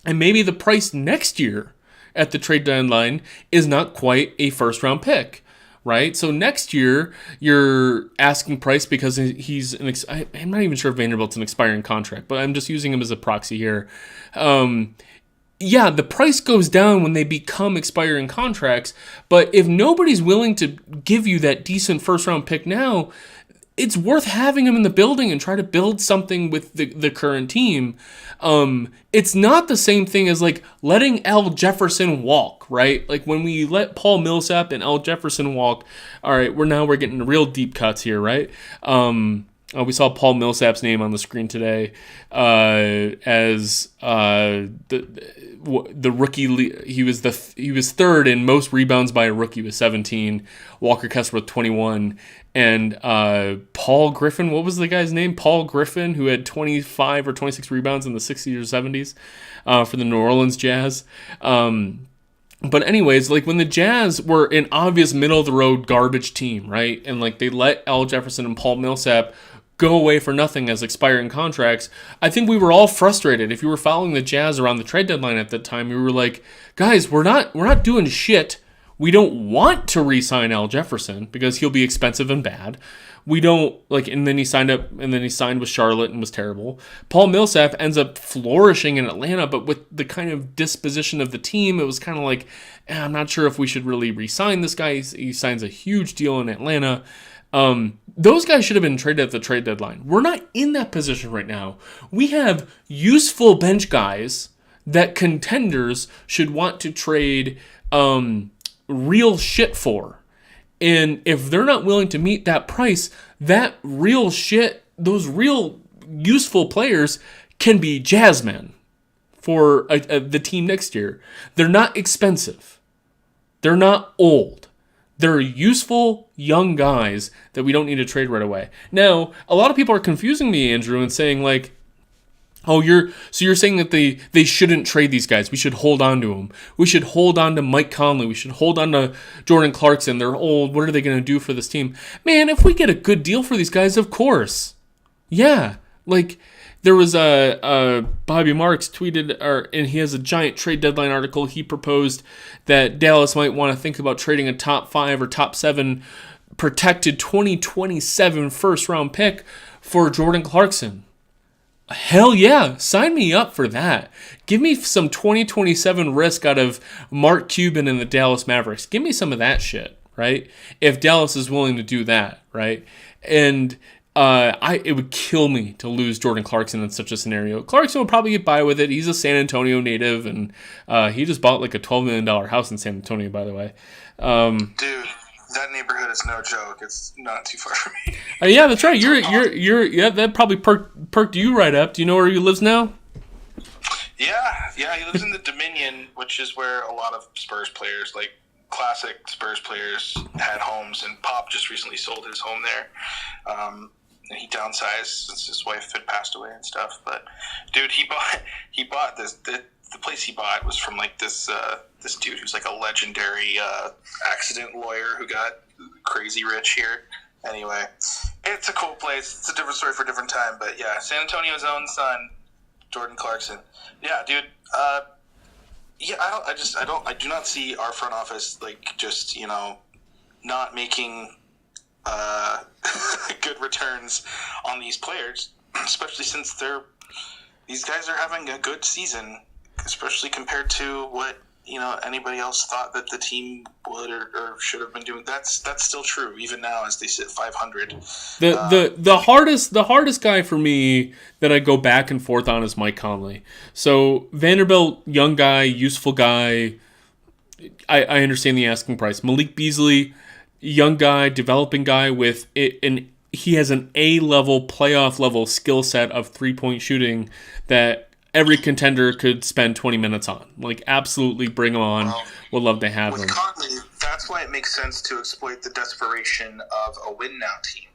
and maybe the price next year at the trade deadline is not quite a first-round pick. Right, so next year you're asking price because he's I'm not even sure if Vanderbilt's an expiring contract, but I'm just using him as a proxy here. The price goes down when they become expiring contracts, but if nobody's willing to give you that decent first round pick now, it's worth having him in the building and try to build something with the current team. It's not the same thing as like letting Al Jefferson walk, right? Like when we let Paul Millsap and Al Jefferson walk, all right, we're getting real deep cuts here, right? We saw Paul Millsap's name on the screen today as the rookie. He was third in most rebounds by a rookie with 17. Walker Kessler with 21, and Paul Griffin. What was the guy's name? Paul Griffin, who had 25 or 26 rebounds in the 60s or 70s for the New Orleans Jazz. But anyways, like when the Jazz were an obvious middle-of-the-road garbage team, right? And like they let Al Jefferson and Paul Millsap go away for nothing as expiring contracts, I think we were all frustrated. If you were following the Jazz around the trade deadline at that time, we were like, guys, we're not doing shit. We don't want to re-sign Al Jefferson because he'll be expensive and bad. We don't and then he signed with Charlotte and was terrible. Paul Millsap ends up flourishing in Atlanta, but with the kind of disposition of the team, it was kind of like, I'm not sure if we should really re-sign this guy. He signs a huge deal in Atlanta. Those guys should have been traded at the trade deadline. We're not in that position right now. We have useful bench guys that contenders should want to trade real shit for. And if they're not willing to meet that price, that real shit, those real useful players can be jazzmen for the team next year. They're not expensive. They're not old. They're useful young guys that we don't need to trade right away. Now, a lot of people are confusing me, Andrew, and saying like, oh, you're saying that they shouldn't trade these guys. We should hold on to them. We should hold on to Mike Conley. We should hold on to Jordan Clarkson. They're old. What are they going to do for this team? Man, if we get a good deal for these guys, of course. Yeah, like there was Bobby Marks tweeted, and he has a giant trade deadline article. He proposed that Dallas might want to think about trading a top 5 or top 7 protected 2027 first round pick for Jordan Clarkson. Hell yeah, sign me up for that. Give me some 2027 risk out of Mark Cuban and the Dallas Mavericks. Give me some of that shit, right? If Dallas is willing to do that, right? And it would kill me to lose Jordan Clarkson in such a scenario. Clarkson will probably get by with it. He's a San Antonio native, and he just bought like a $12 million house in San Antonio, by the way. Dude, that neighborhood is no joke. It's not too far from me. Yeah, that's right. That probably perked you right up. Do you know where he lives now? Yeah, he lives in the Dominion, which is where a lot of Spurs players, like classic Spurs players, had homes, and Pop just recently sold his home there. And he downsized since his wife had passed away and stuff. But dude, he bought this. The place he bought was from like this dude who's like a legendary accident lawyer who got crazy rich here. Anyway, it's a cool place. It's a different story for a different time. But yeah, San Antonio's own son, Jordan Clarkson. Yeah, dude. I do not see our front office like just not making good returns on these players, especially since they're these guys are having a good season, especially compared to what anybody else thought that the team would or should have been doing. That's still true even now as they sit 500. The hardest guy for me that I go back and forth on is Mike Conley. So Vanderbilt, young guy, useful guy. I understand the asking price. Malik Beasley, young guy, developing guy with he has an A-level, playoff-level skill set of three-point shooting that every contender could spend 20 minutes on. Like, absolutely bring him on. Would love to have him. With Conley, that's why it makes sense to exploit the desperation of a win-now team.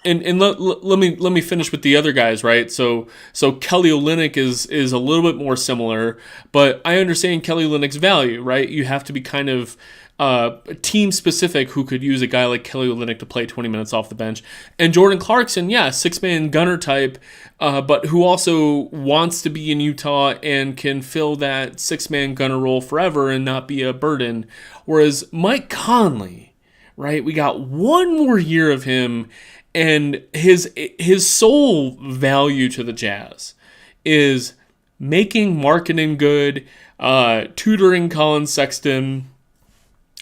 And let me finish with the other guys, right? So Kelly Olynyk is a little bit more similar, but I understand Kelly Olynyk's value, right? You have to be kind of team specific who could use a guy like Kelly Olynyk to play 20 minutes off the bench. And Jordan Clarkson, 6-man gunner type, but who also wants to be in Utah and can fill that 6-man gunner role forever and not be a burden. Whereas Mike Conley, right, we got one more year of him, and his sole value to the Jazz is making Markkanen good, tutoring Colin Sexton,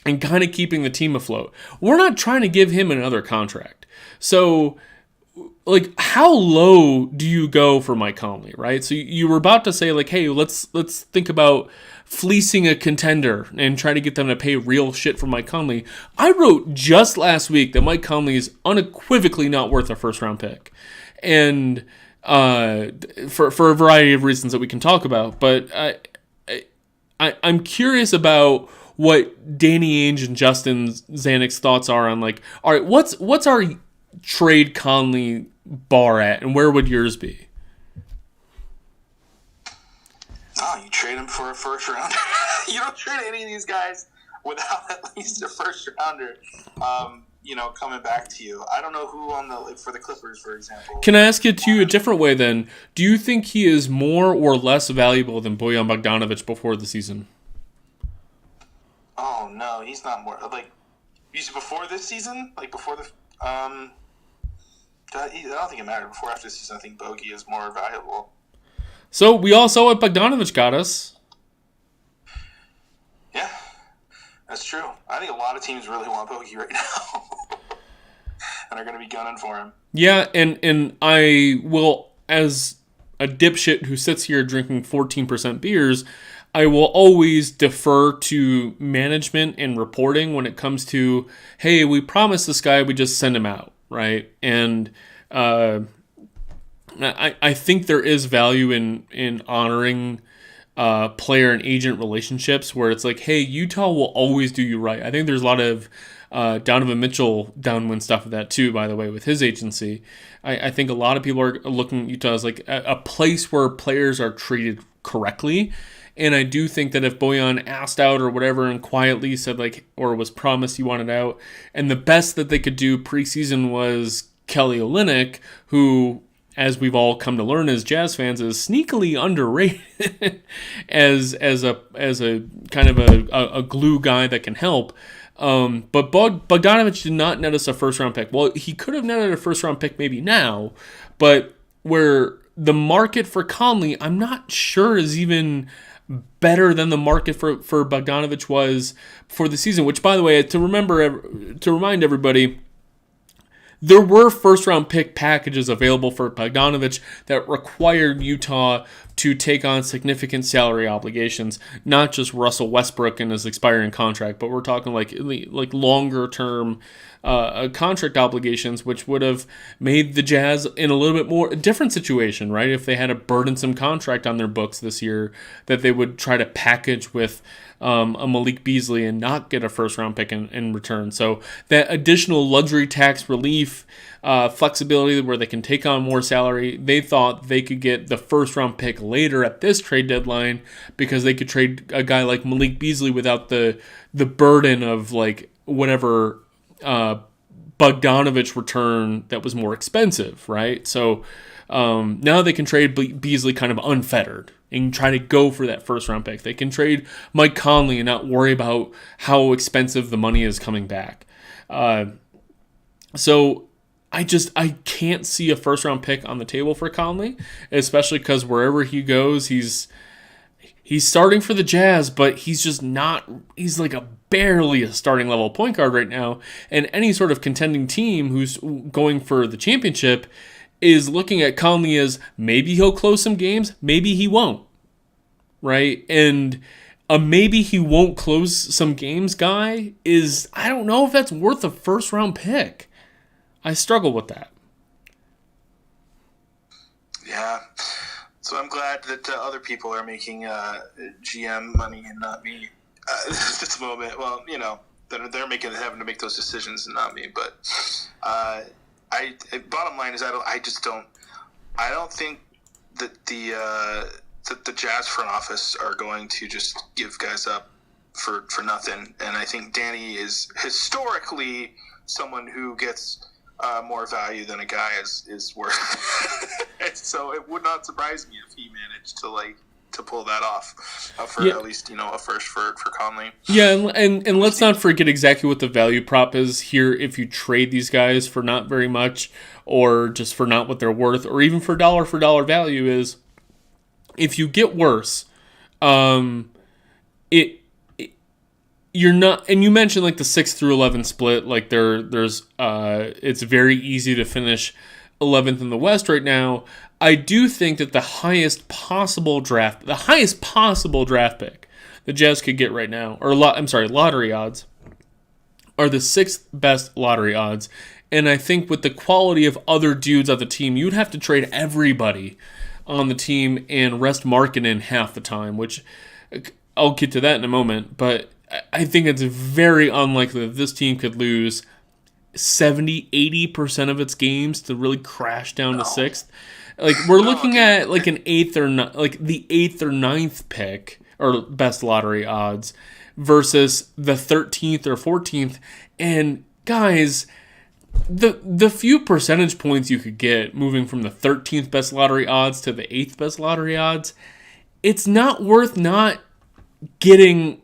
and kind of keeping the team afloat. We're not trying to give him another contract. So, like, how low do you go for Mike Conley, right? So you were about to say, like, hey, let's think about fleecing a contender and try to get them to pay real shit for Mike Conley. I wrote just last week that Mike Conley is unequivocally not worth a first-round pick. And for a variety of reasons that we can talk about. But I'm curious about what Danny Ainge and Justin Zanuck's thoughts are on, like, all right, what's our trade Conley bar at, and where would yours be? Oh, you trade him for a first rounder. You don't trade any of these guys without at least a first rounder, coming back to you. I don't know who for the Clippers, for example. Can I ask it to you a different way then? Do you think he is more or less valuable than Bojan Bogdanovic before the season? Oh no, he's not more like before this season. Like before the I don't think it mattered before or after this season. I think Bogey is more valuable. So we all saw what Bogdanovic got us. Yeah, that's true. I think a lot of teams really want Bogey right now, and are going to be gunning for him. Yeah, and I will, as a dipshit who sits here drinking 14% beers, I will always defer to management and reporting when it comes to, hey, we promised this guy, we just send him out, right? And I think there is value in honoring player and agent relationships where it's like, hey, Utah will always do you right. I think there's a lot of Donovan Mitchell downwind stuff of that too, by the way, with his agency. I think a lot of people are looking at Utah as like a place where players are treated correctly. And I do think that if Bojan asked out or whatever and quietly said, like, or was promised he wanted out, and the best that they could do preseason was Kelly Olynyk, who, as we've all come to learn as Jazz fans, is sneakily underrated as a kind of a glue guy that can help. But Bogdanovic did not net us a first-round pick. Well, he could have netted a first-round pick maybe now, but where the market for Conley, I'm not sure is even better than the market for Bogdanovic was for the season, which, by the way, to remind everybody, there were first-round pick packages available for Bogdanovic that required Utah to take on significant salary obligations, not just Russell Westbrook and his expiring contract, but we're talking like longer-term contract obligations, which would have made the Jazz in a little bit more a different situation, right? If they had a burdensome contract on their books this year that they would try to package with a Malik Beasley and not get a first-round pick in return. So that additional luxury tax relief, flexibility where they can take on more salary, they thought they could get the first-round pick later at this trade deadline because they could trade a guy like Malik Beasley without the burden of like whatever Bogdanovic return that was more expensive, right? So now they can trade Beasley kind of unfettered and try to go for that first round pick. They can trade Mike Conley and not worry about how expensive the money is coming back. So I can't see a first round pick on the table for Conley, especially because wherever he goes, he's starting for the Jazz, but he's just not. He's like barely a starting level point guard right now, and any sort of contending team who's going for the championship is looking at Conley as maybe he'll close some games, maybe he won't, right? And maybe he won't close some games guy is, I don't know if that's worth a first round pick. I struggle with that. Yeah. So I'm glad that other people are making GM money and not me at this moment. Well, they're having to make those decisions and not me. But bottom line is I don't think that the Jazz front office are going to just give guys up for nothing. And I think Danny is historically someone who gets more value than a guy is worth. So it would not surprise me if he managed to pull that off for at least a first for Conley. Yeah, and let's not forget exactly what the value prop is here. If you trade these guys for not very much, or just for not what they're worth, or even for dollar value, is if you get worse, you're not, and you mentioned like the 6 through 11 split, like there's it's very easy to finish 11th in the West right now. I do think that the highest possible draft pick the Jazz could get right now, lottery odds, are the 6th best lottery odds. And I think with the quality of other dudes on the team, you'd have to trade everybody on the team and rest Markkanen half the time, which I'll get to that in a moment, but I think it's very unlikely that this team could lose 70-80% of its games to really crash down to 6th. Like, we're looking at like an 8th or the 8th or 9th pick or best lottery odds versus the 13th or 14th. And guys, the few percentage points you could get moving from the 13th best lottery odds to the 8th best lottery odds, it's not worth not getting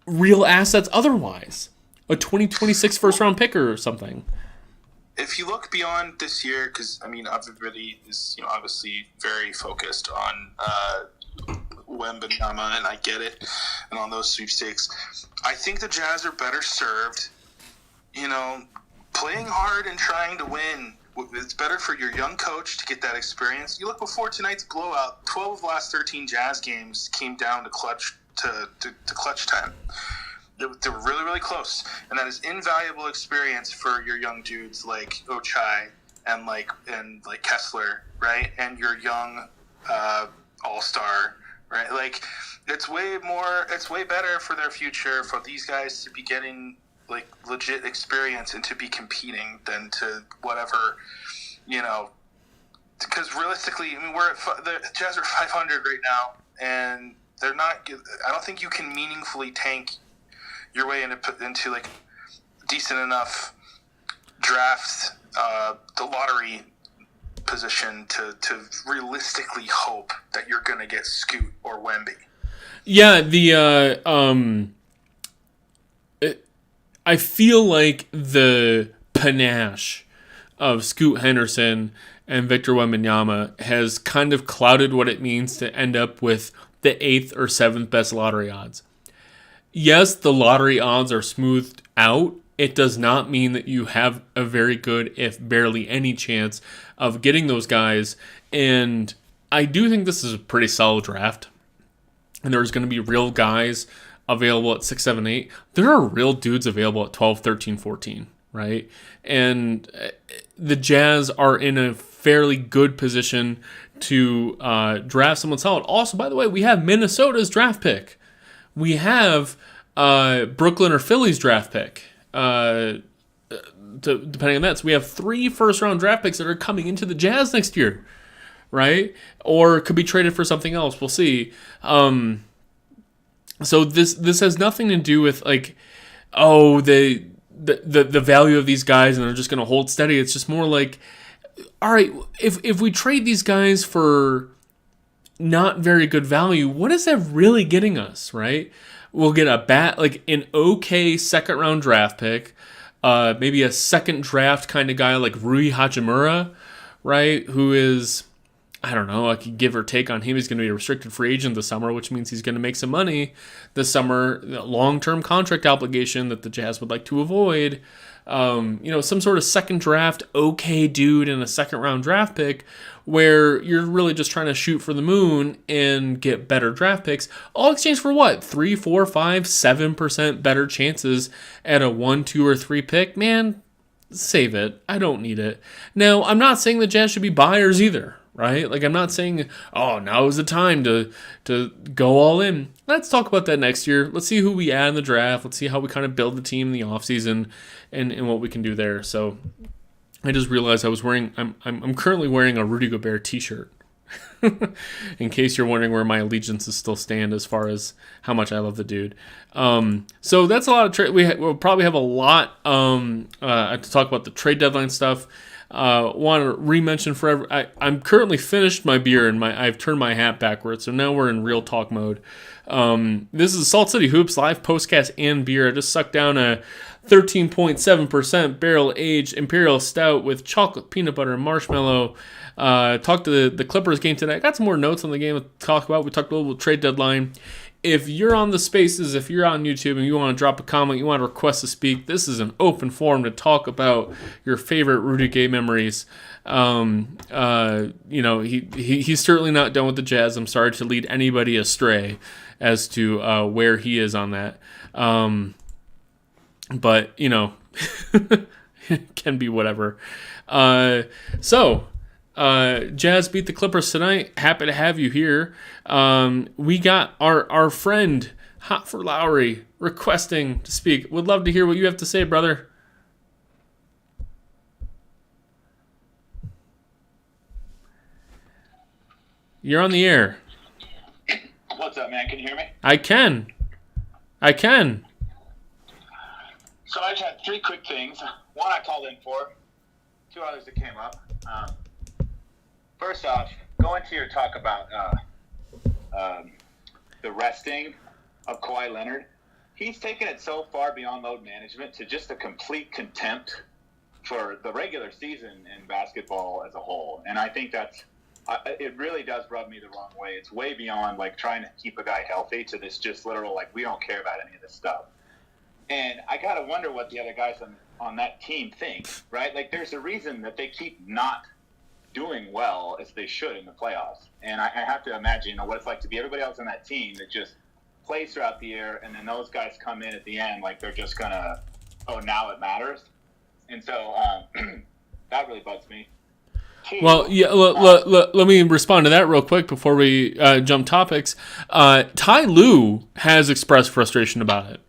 real assets otherwise. A 2026 first round pick or something. If you look beyond this year, because everybody is obviously very focused on Wembanyama, and I get it, and on those sweepstakes, I think the Jazz are better served, playing hard and trying to win. It's better for your young coach to get that experience. You look before tonight's blowout, 12 of the last 13 Jazz games came down to clutch time. They were really, really close, and that is invaluable experience for your young dudes like Ochai and Kessler, right? And your young all-star, right? Like, it's way better for their future for these guys to be getting like legit experience and to be competing than to whatever, because realistically, the Jazz are 500 right now, and they're not. I don't think you can meaningfully tank your way into like decent enough draft, the lottery position to realistically hope that you're going to get Scoot or Wemby. Yeah, I feel like the panache of Scoot Henderson and Victor Wembanyama has kind of clouded what it means to end up with the 8th or 7th best lottery odds. Yes, the lottery odds are smoothed out. It does not mean that you have a very good, if barely any, chance of getting those guys. And I do think this is a pretty solid draft. And there's going to be real guys available at 6, 7, 8. There are real dudes available at 12, 13, 14, right? And the Jazz are in a fairly good position to draft someone solid. Also, by the way, we have Minnesota's draft pick. We have Brooklyn or Philly's draft pick, depending on that. So we have 3 first-round draft picks that are coming into the Jazz next year, right? Or could be traded for something else. We'll see. So this has nothing to do with like, the value of these guys and they're just going to hold steady. It's just more like, all right, if we trade these guys for not very good value, what is that really getting us, right? We'll get an okay second round draft pick, maybe a second draft kind of guy like Rui Hachimura, right? Who is, I don't know, I could give or take on him. He's going to be a restricted free agent this summer, which means he's going to make some money this summer. Long-term contract obligation that the Jazz would like to avoid. Some sort of second draft okay dude and a second round draft pick where you're really just trying to shoot for the moon and get better draft picks, all exchanged for what? 3, 4, 5, 7% better chances at a 1, 2, or 3 pick? Man, save it. I don't need it. Now, I'm not saying the Jazz should be buyers either, right? Like, I'm not saying, oh, now is the time to go all in. Let's talk about that next year. Let's see who we add in the draft. Let's see how we kind of build the team in the offseason and what we can do there. So I just realized I'm currently wearing a Rudy Gobert t-shirt. In case you're wondering where my allegiances still stand as far as how much I love the dude. So that's a lot of trade. We'll probably have a lot to talk about the trade deadline stuff. Want to re-mention I'm currently finished my beer and I've turned my hat backwards, so now we're in real talk mode. This is Salt City Hoops live postcast and beer. I just sucked down a 13.7% barrel-aged Imperial Stout with chocolate, peanut butter, and marshmallow. Talked to the Clippers game today. I got some more notes on the game to talk about. We talked a little trade deadline. If you're on the spaces, if you're on YouTube and you want to drop a comment, you want to request to speak, this is an open forum to talk about your favorite Rudy Gay memories. He's certainly not done with the Jazz. I'm sorry to lead anybody astray as to where he is on that. But, it can be whatever. Jazz beat the Clippers tonight. Happy to have you here. We got our friend, Hot for Lowry, requesting to speak. Would love to hear what you have to say, brother. You're on the air. What's up, man? Can you hear me? I can. So I just had 3 quick things. One I called in for. 2 others that came up. First off, going to your talk about the resting of Kawhi Leonard, he's taken it so far beyond load management to just a complete contempt for the regular season in basketball as a whole. And I think it really does rub me the wrong way. It's way beyond like trying to keep a guy healthy to this just literal like we don't care about any of this stuff. And I gotta wonder what the other guys on that team think, right? Like there's a reason that they keep not doing well as they should in the playoffs. And I have to imagine what it's like to be everybody else on that team that just plays throughout the year, and then those guys come in at the end like they're just gonna, oh, now it matters. And so that really bugs me. Well, yeah. Let me respond to that real quick before we jump topics. Ty Lue has expressed frustration about it.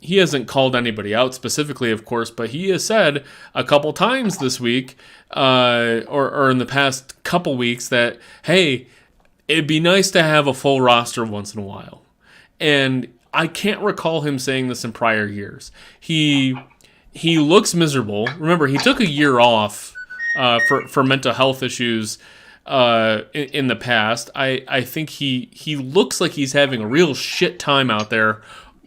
He hasn't called anybody out specifically, of course, but he has said a couple times this week, or in the past couple weeks, that, hey, it'd be nice to have a full roster once in a while. And I can't recall him saying this in prior years. He looks miserable. Remember, he took a year off for mental health issues in the past. I think he looks like he's having a real shit time out there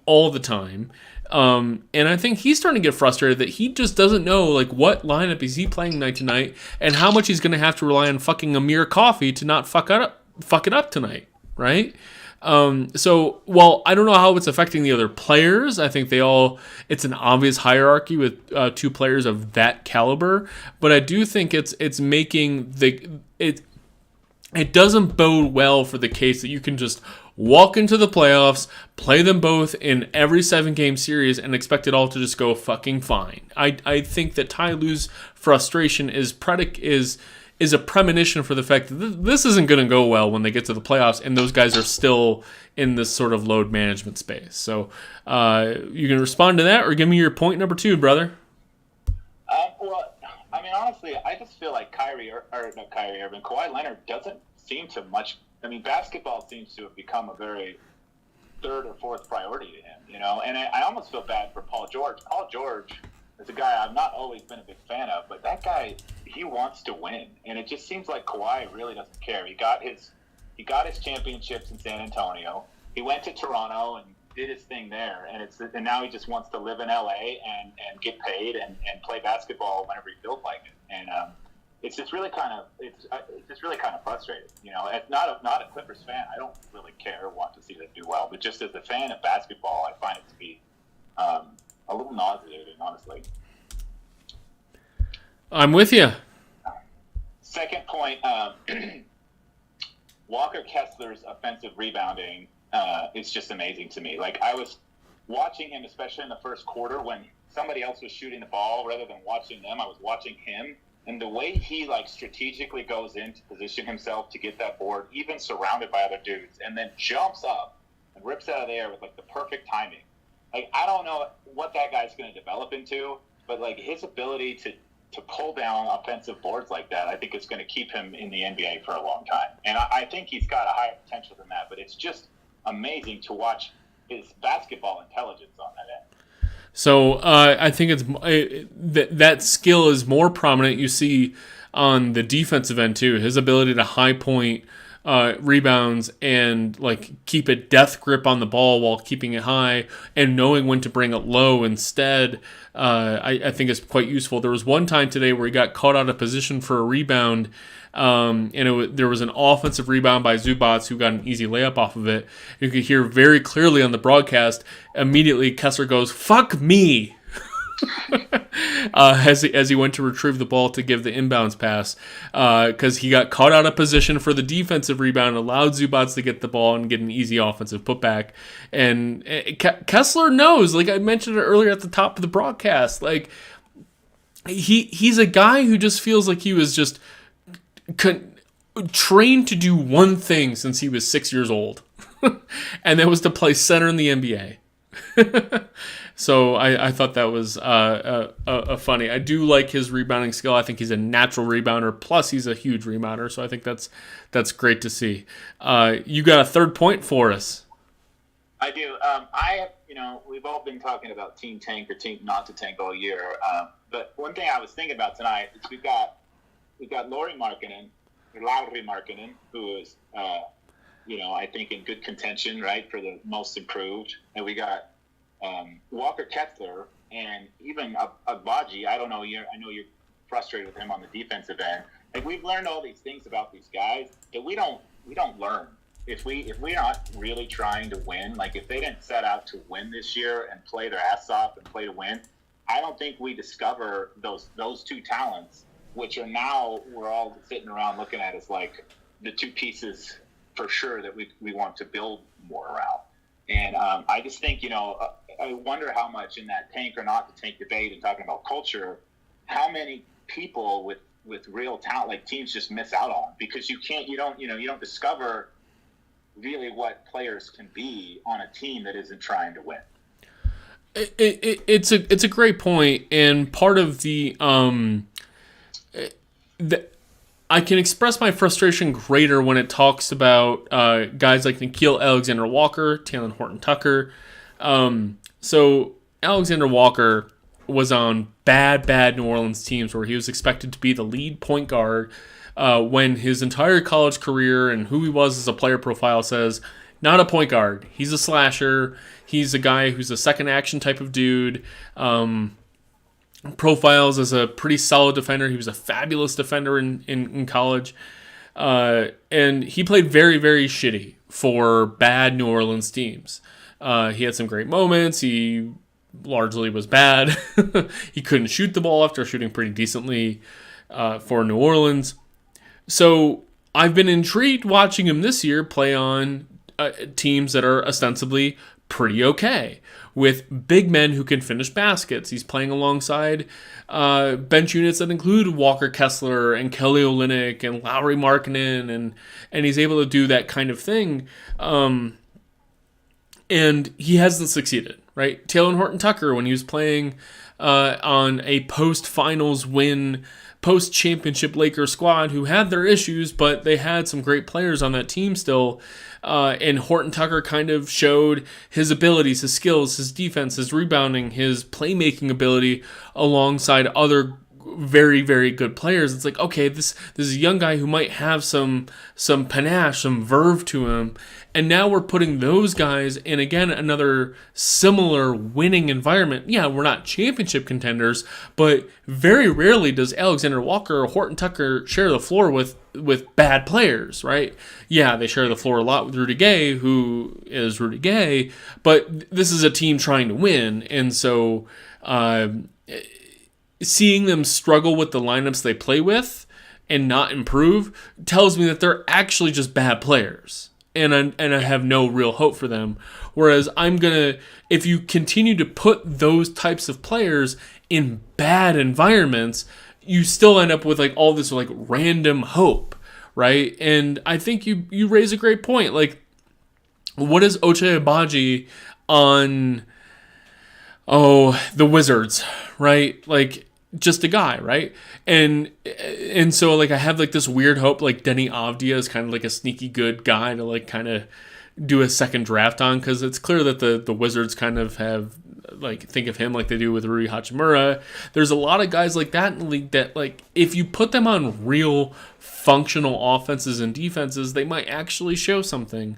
all the time. And I think he's starting to get frustrated that he just doesn't know like what lineup is he playing night to night and how much he's going to have to rely on fucking Amir Coffey to not fuck it up tonight, right? So while I don't know how it's affecting the other players, I think it's an obvious hierarchy with 2 players of that caliber, but I do think it's making it doesn't bode well for the case that you can just walk into the playoffs, play them both in every 7-game series, and expect it all to just go fucking fine. I think that Ty Lue's frustration is a premonition for the fact that this isn't going to go well when they get to the playoffs, and those guys are still in this sort of load management space. So you can respond to that, or give me your point number 2, brother. Well, I mean, honestly, I just feel like Kawhi Leonard doesn't seem to much. I mean, basketball seems to have become a very 3rd or 4th priority to him, And I almost feel bad for Paul George. Paul George is a guy I've not always been a big fan of, but that guy, he wants to win, and it just seems like Kawhi really doesn't care. He got his championships in San Antonio. He went to Toronto, and did his thing there, and now he just wants to live in LA and get paid and play basketball whenever he feels like it. And it's just really kind of frustrating. As not a Clippers fan, I don't really care or want to see them do well, but just as a fan of basketball, I find it to be a little nauseating, honestly. I'm with you. Second point, Walker Kessler's offensive rebounding is just amazing to me. Like, I was watching him, especially in the first quarter, when somebody else was shooting the ball. Rather than watching them, I was watching him. And the way he, strategically goes in to position himself to get that board, even surrounded by other dudes, and then jumps up and rips out of the air with, the perfect timing. I don't know what that guy's going to develop into, but, his ability to pull down offensive boards like that, I think it's going to keep him in the NBA for a long time. And I think he's got a higher potential than that, but it's just amazing to watch his basketball intelligence on that end. So I think that skill is more prominent. You see on the defensive end too, his ability to high point rebounds and keep a death grip on the ball while keeping it high and knowing when to bring it low instead. I think is quite useful. There was one time today where he got caught out of position for a rebound. There was an offensive rebound by Zubac who got an easy layup off of it. You could hear very clearly on the broadcast, immediately Kessler goes, "Fuck me," as he went to retrieve the ball to give the inbounds pass, because he got caught out of position for the defensive rebound, allowed Zubac to get the ball and get an easy offensive putback. And Kessler knows, like I mentioned it earlier at the top of the broadcast, he's a guy who just feels like he was just trained to do one thing since he was 6 years old, and that was to play center in the NBA. So I thought that was funny. I do like his rebounding skill. I think he's a natural rebounder. Plus, he's a huge rebounder. So I think that's great to see. You got a third point for us. I do. We've all been talking about team tank or team not to tank all year. But one thing I was thinking about tonight is we've got Lauri Markkanen, who is, I think in good contention, right, for the most improved. And we got Walker Kessler and even Agbaji. I know you're frustrated with him on the defensive end. We've learned all these things about these guys that we don't learn if we're not really trying to win. If they didn't set out to win this year and play their ass off and play to win, I don't think we discover those two talents, which are now we're all sitting around looking at as the two pieces for sure that we want to build more around. And I just think, I wonder how much in that tank or not to tank debate and talking about culture, how many people with real talent, teams just miss out on, because you don't discover really what players can be on a team that isn't trying to win. It's a great point, and part of the I can express my frustration greater when it talks about guys like Nickeil Alexander-Walker, Talen Horton-Tucker. So Alexander Walker was on bad New Orleans teams where he was expected to be the lead point guard when his entire college career and who he was as a player profile says, not a point guard. He's a slasher. He's a guy who's a second action type of dude. Profiles as a pretty solid defender. He was a fabulous defender in college. And he played very, very shitty for bad New Orleans teams. He had some great moments. He largely was bad. He couldn't shoot the ball after shooting pretty decently for New Orleans. So I've been intrigued watching him this year play on teams that are ostensibly pretty okay, with big men who can finish baskets. He's playing alongside bench units that include Walker Kessler and Kelly Olynyk and Lauri Markkanen, and he's able to do that kind of thing. And he hasn't succeeded, right? Talen Horton-Tucker, when he was playing on a post-finals win, post-championship Lakers squad who had their issues, but they had some great players on that team still. And Horton-Tucker kind of showed his abilities, his skills, his defense, his rebounding, his playmaking ability alongside other very, very good players. It's like, okay, this is a young guy who might have some panache, some verve to him, and now we're putting those guys in, again, another similar winning environment. Yeah, we're not championship contenders, but very rarely does Alexander Walker or Horton Tucker share the floor with bad players, right? Yeah, they share the floor a lot with Rudy Gay, who is Rudy Gay, but this is a team trying to win, and so seeing them struggle with the lineups they play with and not improve tells me that they're actually just bad players. And I have no real hope for them. Whereas if you continue to put those types of players in bad environments, you still end up with like all this like random hope, right? And I think you raise a great point. Like, what is Ochai Agbaji on the Wizards, right? Like, just a guy, right? And so like I have like this weird hope like Denny Avdia is kind of like a sneaky good guy to like kind of do a second draft on, because it's clear that the Wizards kind of have like think of him like they do with Rui Hachimura. There's a lot of guys like that in the league that like if you put them on real functional offenses and defenses, they might actually show something.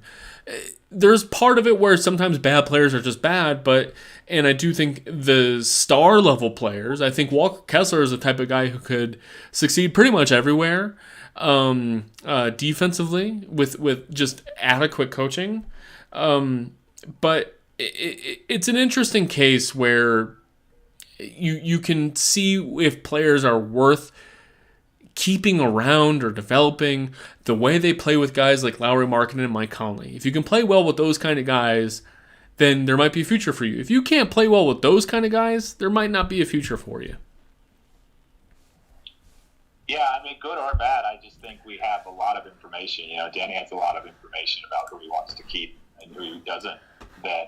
There's part of it where sometimes bad players are just bad, and I do think the star level players, I think Walker Kessler is the type of guy who could succeed pretty much everywhere, defensively with just adequate coaching. But it's an interesting case where you can see if players are worth keeping around or developing the way they play with guys like Lauri Markkanen and Mike Conley. If you can play well with those kind of guys, then there might be a future for you. If you can't play well with those kind of guys, there might not be a future for you. Yeah, I mean, good or bad, I just think we have a lot of information. You know, Danny has a lot of information about who he wants to keep and who he doesn't. That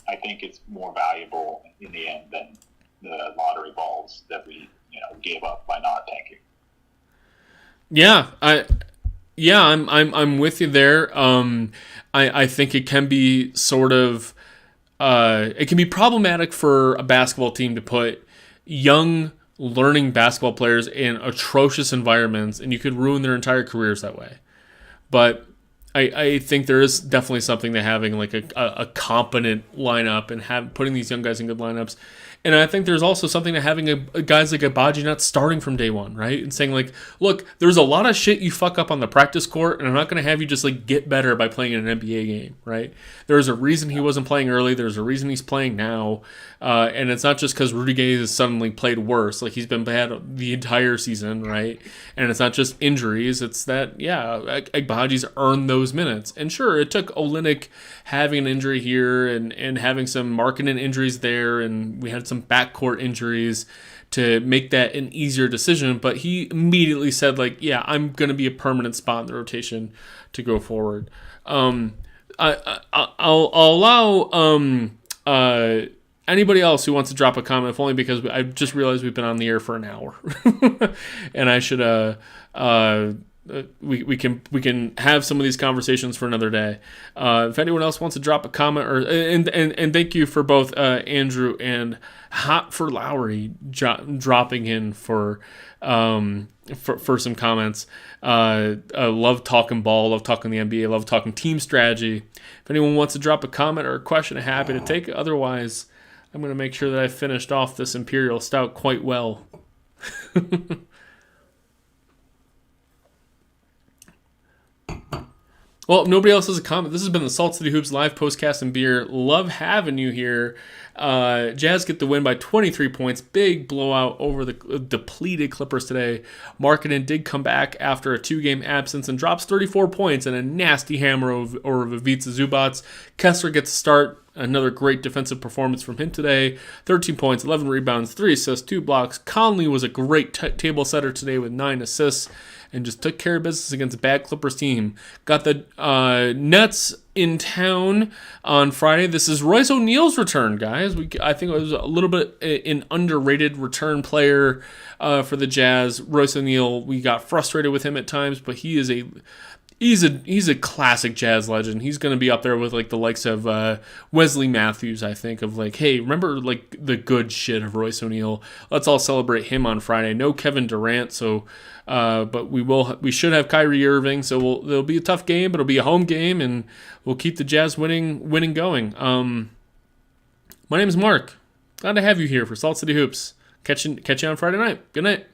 I think it's more valuable in the end than the lottery balls that we gave up by not tanking. Yeah, I'm with you there. I think it can be sort of it can be problematic for a basketball team to put young learning basketball players in atrocious environments, and you could ruin their entire careers that way. But I think there is definitely something to having like a competent lineup and putting these young guys in good lineups. And I think there's also something to having guys like Agbaji not starting from day one, right? And saying like, look, there's a lot of shit you fuck up on the practice court, and I'm not going to have you just like get better by playing in an NBA game, right? There's a reason he wasn't playing early. There's a reason he's playing now. And it's not just because Rudy Gay has suddenly played worse. Like, he's been bad the entire season, right? And it's not just injuries. It's that, yeah, Agbaji's earned those minutes. And sure, it took Olynyk having an injury here and having some Markkanen injuries there, and we had some backcourt injuries to make that an easier decision. But he immediately said, like, yeah, I'm going to be a permanent spot in the rotation to go forward. I'll allow anybody else who wants to drop a comment, if only because I just realized we've been on the air for an hour, and I should we can have some of these conversations for another day. If anyone else wants to drop a comment, and thank you for both Andrew and Hot for Lowry dropping in for some comments. I love talking ball, love talking the NBA, love talking team strategy. If anyone wants to drop a comment or a question, I'm happy to take it. Otherwise, I'm going to make sure that I finished off this Imperial Stout quite well. Well, nobody else has a comment. This has been the Salt City Hoops live postcast and beer. Love having you here. Jazz get the win by 23 points. Big blowout over the depleted Clippers today. Markkanen did come back after a 2-game absence and drops 34 points and a nasty hammer over Ivica Zubac. Kessler gets a start. Another great defensive performance from him today. 13 points, 11 rebounds, 3 assists, 2 blocks. Conley was a great table setter today with 9 assists and just took care of business against a bad Clippers team. Got the Nets in town on Friday. This is Royce O'Neal's return, guys. I think it was a little bit an underrated return player for the Jazz. Royce O'Neal, we got frustrated with him at times, but he is He's a classic Jazz legend. He's going to be up there with like the likes of Wesley Matthews. I think of like, hey, remember like the good shit of Royce O'Neal? Let's all celebrate him on Friday. No Kevin Durant, so but we should have Kyrie Irving. So it'll be a tough game, but it'll be a home game, and we'll keep the Jazz winning going. My name is Mark. Glad to have you here for Salt City Hoops. Catch you on Friday night. Good night.